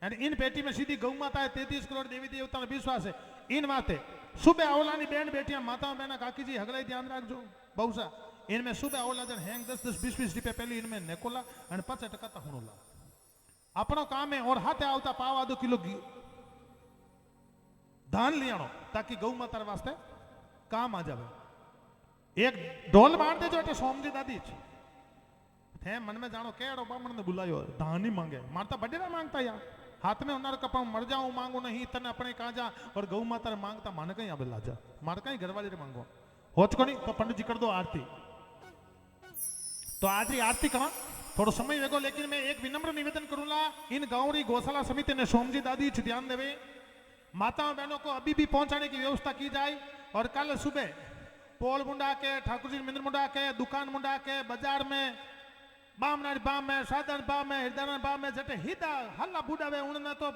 यानी इन पेटी में सीधी गौ माता है 33 करोड़ देवी देवता में विश्वास है इन बातें सुबह अवलानी बहन बेटियां माताओं बहना काकी जी हगलाई ध्यान रखो बहुसा इनमें सुबह अवला जन हैंग 10-10 20 रुपये पहले इनमें नेकोला और 50% हुनोला अपनो काम है और हाथे आवता पाव आधो किलो धान लियानो ताकि गौ माता वास्ते काम आ जावे। एक ढोल मार दे जो सोमजी दादी थे मन में जानो केड़ो बामण ने बुलायो धान ही मांगे मारता बडेरा मांगता यार हाथ में उन्नार कपा मर जाऊं मांगू नहीं तने अपने कहा जा और गौ माता मांगता माने कहीं आवे लाजा मार कहीं घर वाले मांगो होच को नहीं तो पंडित जी कर दो आरती तो आज ही आरती कहा थोड़ा समय वेगो लेकिन मैं एक विनम्र निवेदन करूंगा इन गांवरी गौशाला समिति ने सोमजी दादी ध्यान देवे माताओं बहनों को अभी भी पहुंचाने की व्यवस्था की जाए और कल सुबह पोल मुंडा के ठाकुर जी मिंद्र मुंडा के दुकान मुंडा के बाजार में बामनारी बाम में साधन बाम में हृदय बाम में जटे हिदा हल्ला बूढ़ा वे उन्होंने तो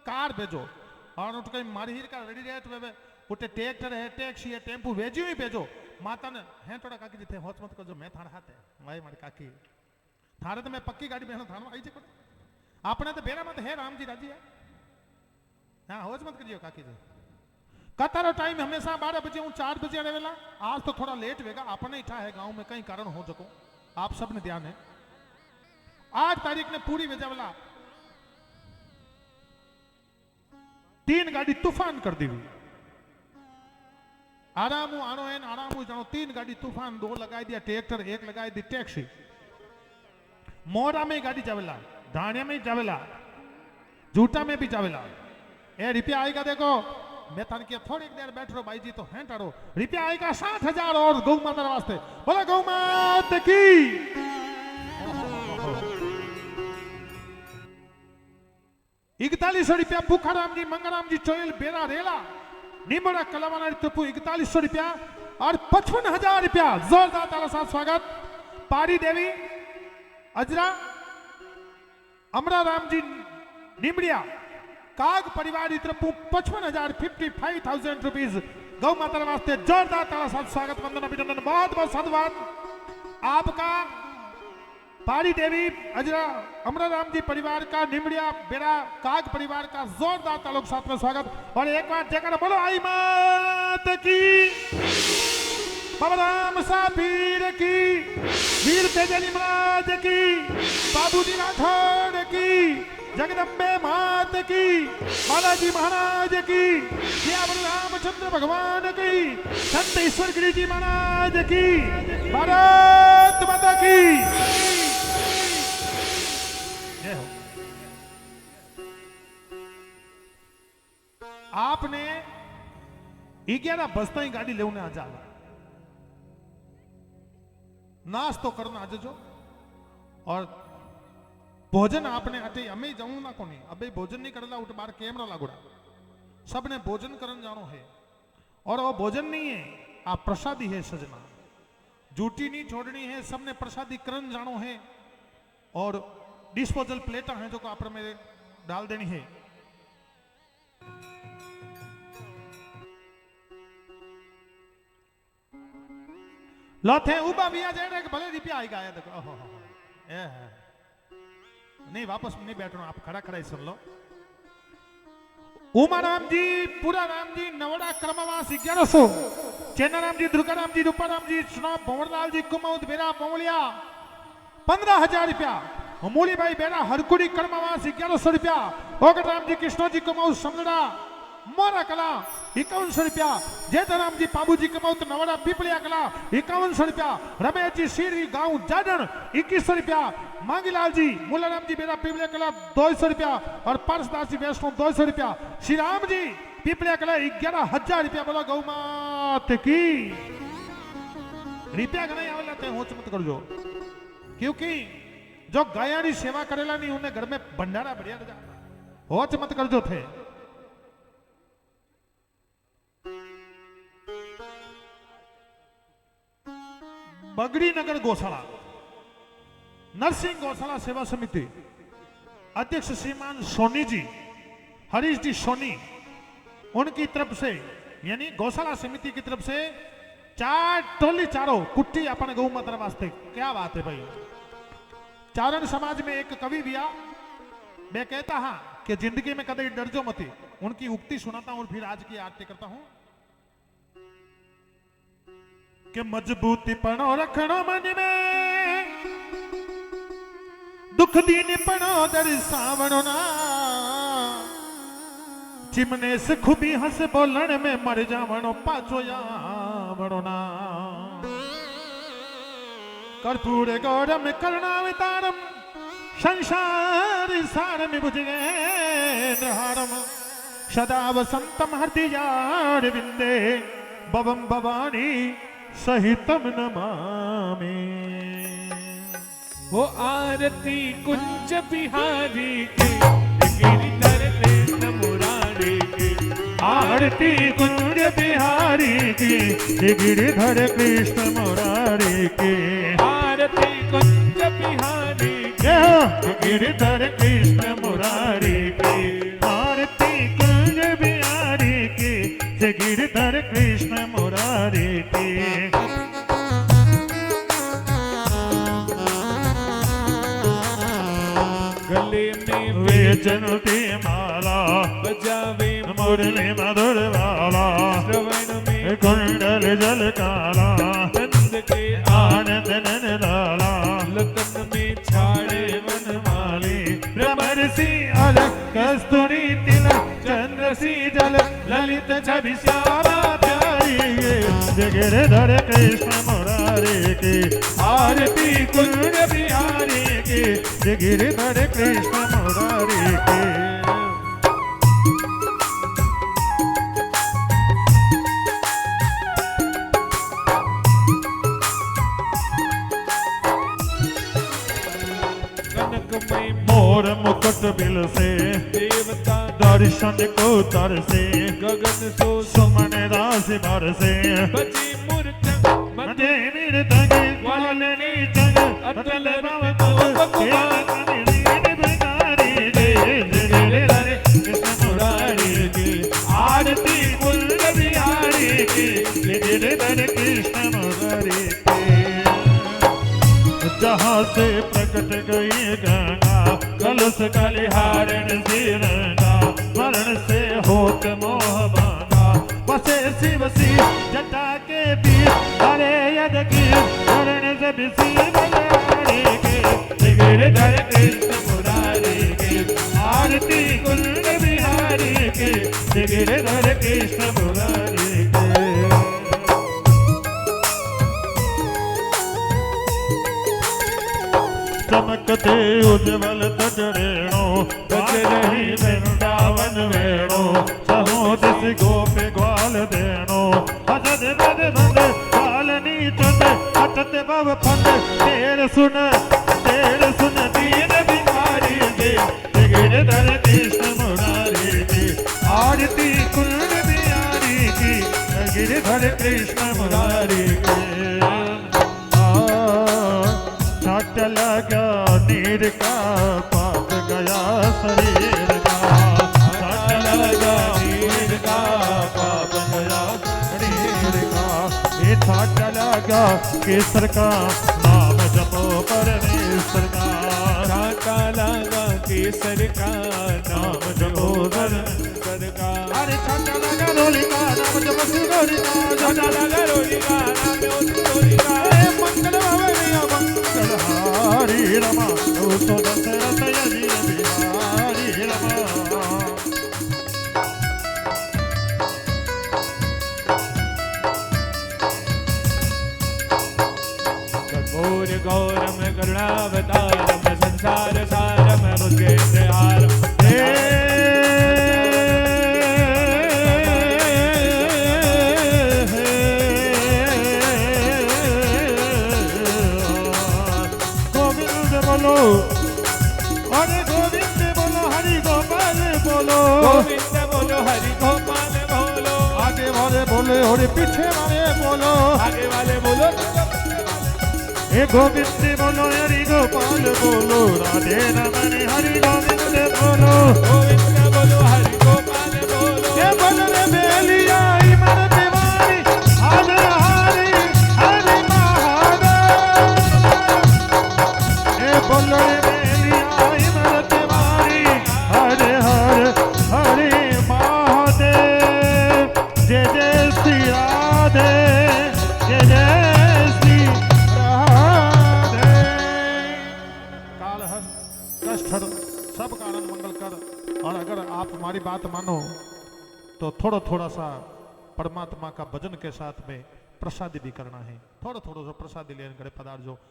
कार भेजो और उठ कहीं मारी हीर का रेडी रेट वे उठे ट्रैक्टर है टैक्सी है टेम्पू भेजी ही भेजो माता ने हैं थोड़ा काकी जी थे होच मत कर जो मैं थाना हाथ है भाई मारी काकी थारे तो मैं पक्की गाड़ी बहन थाना आई जी अपने तो बेरा मत है राम जी राजी है हाँ होच मत करियो काकी जी कतारो टाइम हमेशा 12 बजे हूँ 4 बजे रहेला आज तो थोड़ा लेट वेगा अपने इठा है गांव में कई कारण हो सको आप सब ने ध्यान है 8 तारीख ने पूरी वेजावला 3 गाड़ी तूफान कर दी हुई आरामू आनो है आरामू जानो 3 गाड़ी तूफान 2 लगाई दिया ट्रैक्टर 1 लगाई दी टैक्सी मोरा में गाड़ी जावेला धानिया में जावेला जूटा में भी जावेला ए रुपया आएगा देखो मैं थान की थोड़ी देर बैठ रो भाई जी तो हैं टारो रुपया आएगा 60,000 और गौ माता वास्ते बोला गौ माता की 4100 रुपया पुखाराम जी मंगाराम जी चोयल बेरा रेला निमड़ा कलावाना टप्पू 4100 रुपया और 55,000 रुपया जोरदार ताला साथ स्वागत। पारी देवी अजरा अमरा राम जी निमड़िया काग परिवार की तरफ 55,000 रुपीज गौ माता वास्ते जोरदार ताला साथ स्वागत वंदन अभिनंदन बहुत बहुत साधुवाद आपका। पारी देवी अजरा अमरा राम जी परिवार का निमड़िया बेड़ा काग परिवार का जोरदार तालुक साथ में स्वागत। और एक बार जयकारा बोलो आई मात की, बाबा राम सापीर की, वीर तेजनी महाराज की, बाबूजी राठौड़ की, जगदम्बे मात की, बालाजी महाराज की, सियावर रामचंद्र भगवान की, संत ईश्वर गिरी जी महाराज की, भारत माता की जय हो। आपने 11 बजता ही गाड़ी लेने आ जा नाश्तो करना आ जो और भोजन आपने अटे अमे जाऊं ना कोनी अबे भोजन नहीं करला उठ बार कैमरा लागुड़ा सबने भोजन करन जानो है। और वो भोजन नहीं है आप प्रसादी है सजना, जूठी नहीं छोड़नी है, सबने प्रसादी करन जानो है। और डिस्पोजल प्लेटा है जो को आप में डाल देनी है। लौथे उबा बिया जाए भले रुपया आई गाया देखो ओहो नहीं वापस नहीं बैठना आप खड़ा खड़ा ही सुन लो। उमा राम जी पूरा राम जी नवड़ा क्रमवास 1100 चेना राम जी दुर्गा राम जी रूपा राम जी सुना भंवरलाल जी कुमौद बेरा पवलिया 15,000 रुपया। मूली भाई बेरा हरकुड़ी क्रमवास 1100 रुपया। ओगट राम जी कृष्ण जी कुमौद समझड़ा मोरा कला 5100 रुपया। जेठाराम जी बाबूजी कमौत नवड़ा पीपलिया कला 5100 रुपया। रमेश जी सीरी गांव जाडन 2100 रुपया। मांगीलाल जी मुलाराम जी बेरा पीपलिया कला 200 रुपया और परसदास जी वैष्णव 200 रुपया। श्री राम जी पीपलिया कला 11,000 रुपया। बोलो गौ मात की। रुपया का नहीं आवेला ते होच मत करजो क्योंकि जो गाया नी सेवा करेला नहीं उन्हें घर में भंडारा बढ़िया होच मत करजो थे। बगड़ी नगर गौशाला नरसिंह गौशाला सेवा समिति अध्यक्ष श्रीमान सोनी जी हरीश जी सोनी उनकी तरफ से यानी गौशाला समिति की तरफ से 4 टोली चारों कुट्टी अपन गौ माता वास्ते। क्या बात है भाई। चारण समाज में एक कवि भी आ मैं कहता हाँ कि जिंदगी में कदे डरजो मती उनकी उक्ति सुनाता हूं और फिर आज की आरती करता हूं कि मजबूती पणो रखणो मन में दुख दीन पणो दर्शावणो ना चिमने से खुबी हंस बोलण में मर जावणो पाछो यावणो ना कर्पूर गौरम करुणावतारम संसार सारम भुजगेन्द्रहारम सदा वसंतम हृदयार विंदे भवम भवानी सहितम नमामि। वो आरती कुंज बिहारी के गिरिधर कृष्ण मुरारी के। आरती कुंज बिहारी की गिरिधर कृष्ण मुरारी के। आरती कुंज बिहारी के गिरिधर कृष्ण मुरारी के। आरती कुंज बिहारी की गिरिधर कृष्ण मुरारी के। गले में वेचनती माला बजावे मुरली मधुर वाला। श्रवण में कुंडल जल काला नंद के आनंद नन लाला। लगन में छाड़े वनमाली भ्रमर सी अलग कस्तूरी तिलक चंद्र सी जल ललित छवि श्यामा प्यारी गिरिधर कृष्ण मुरारी की। आरती कुंज बिहारी की गिरिधर कृष्ण मुरारी की। मोर मुकुट बिल से देवता दर्शन को तरसे। गगन सो सुमन राशि भर से बजी मूर्ख अटल भव गोप कुमार लीन बिहारी कृष्ण मुरारी की आरती कुल बिहारी की गिरधर कृष्ण मुरारी की। जहाँ से प्रकट गई गंगा कलश कलिहारण सिरंगा वर्ण से होत मोह भांगा बसे शिव सी जटा के बीच हरे यद की चरण से बिसी बलिहारी के गिरधर कृष्ण मुरारी के आरती कुंड बिहारी के गिरधर कृष्ण मुरारी के। चमकते उज्ज्वल तजरेणो बज रही वृंदावन वेणो सहो दिस गोप ग्वाल देणो हजद बद बद कालनी चंद अटत भव फंद तेर सुन दीन बिहारी के गिरधर कृष्ण मुरारी की आरती कुंड बिहारी की गिरधर कृष्ण मुरारी के। छाट लगा नीर का पाप गया शरीर का छाट लगा नीर का पाप गया शरीर का ये छाट लगा केसर का नाम जपो परमेश्वर का छाट लगा केसर का नाम जपो परमेश्वर का अरे छाट लगा रोली का नाम जपो सिरोरी का छाट लगा रोली का नाम जपो सिरोरी का मंगल भवनिया मंगल हरि रमा तो दशरथ यदि बिहारी रमा। गौर गौरम करुणावतारम संसार सारम मुकेन्द्रहारम बोलो अरे गोविंद बोलो हरि गोपाल बोलो गोविंद बोलो हरि गोपाल बोलो आगे वाले बोले और पीछे वाले बोलो आगे वाले बोलो हे गोविंद बोलो हरि गोपाल बोलो राधे रमन हरि गोविंद बोलो गोविंद बोलो हरि गोपाल बोलो हे बोलो रे बेलिया मन दीवानी हरे हरि हरि महादेव हे बोलो रे सब कारण मंगल कर। और अगर आप हमारी बात मानो तो थोड़ा थोड़ा सा परमात्मा का भजन के साथ में प्रसादी भी करना है। थोड़ा थोड़ा सा प्रसादी लेने पदार्थ जो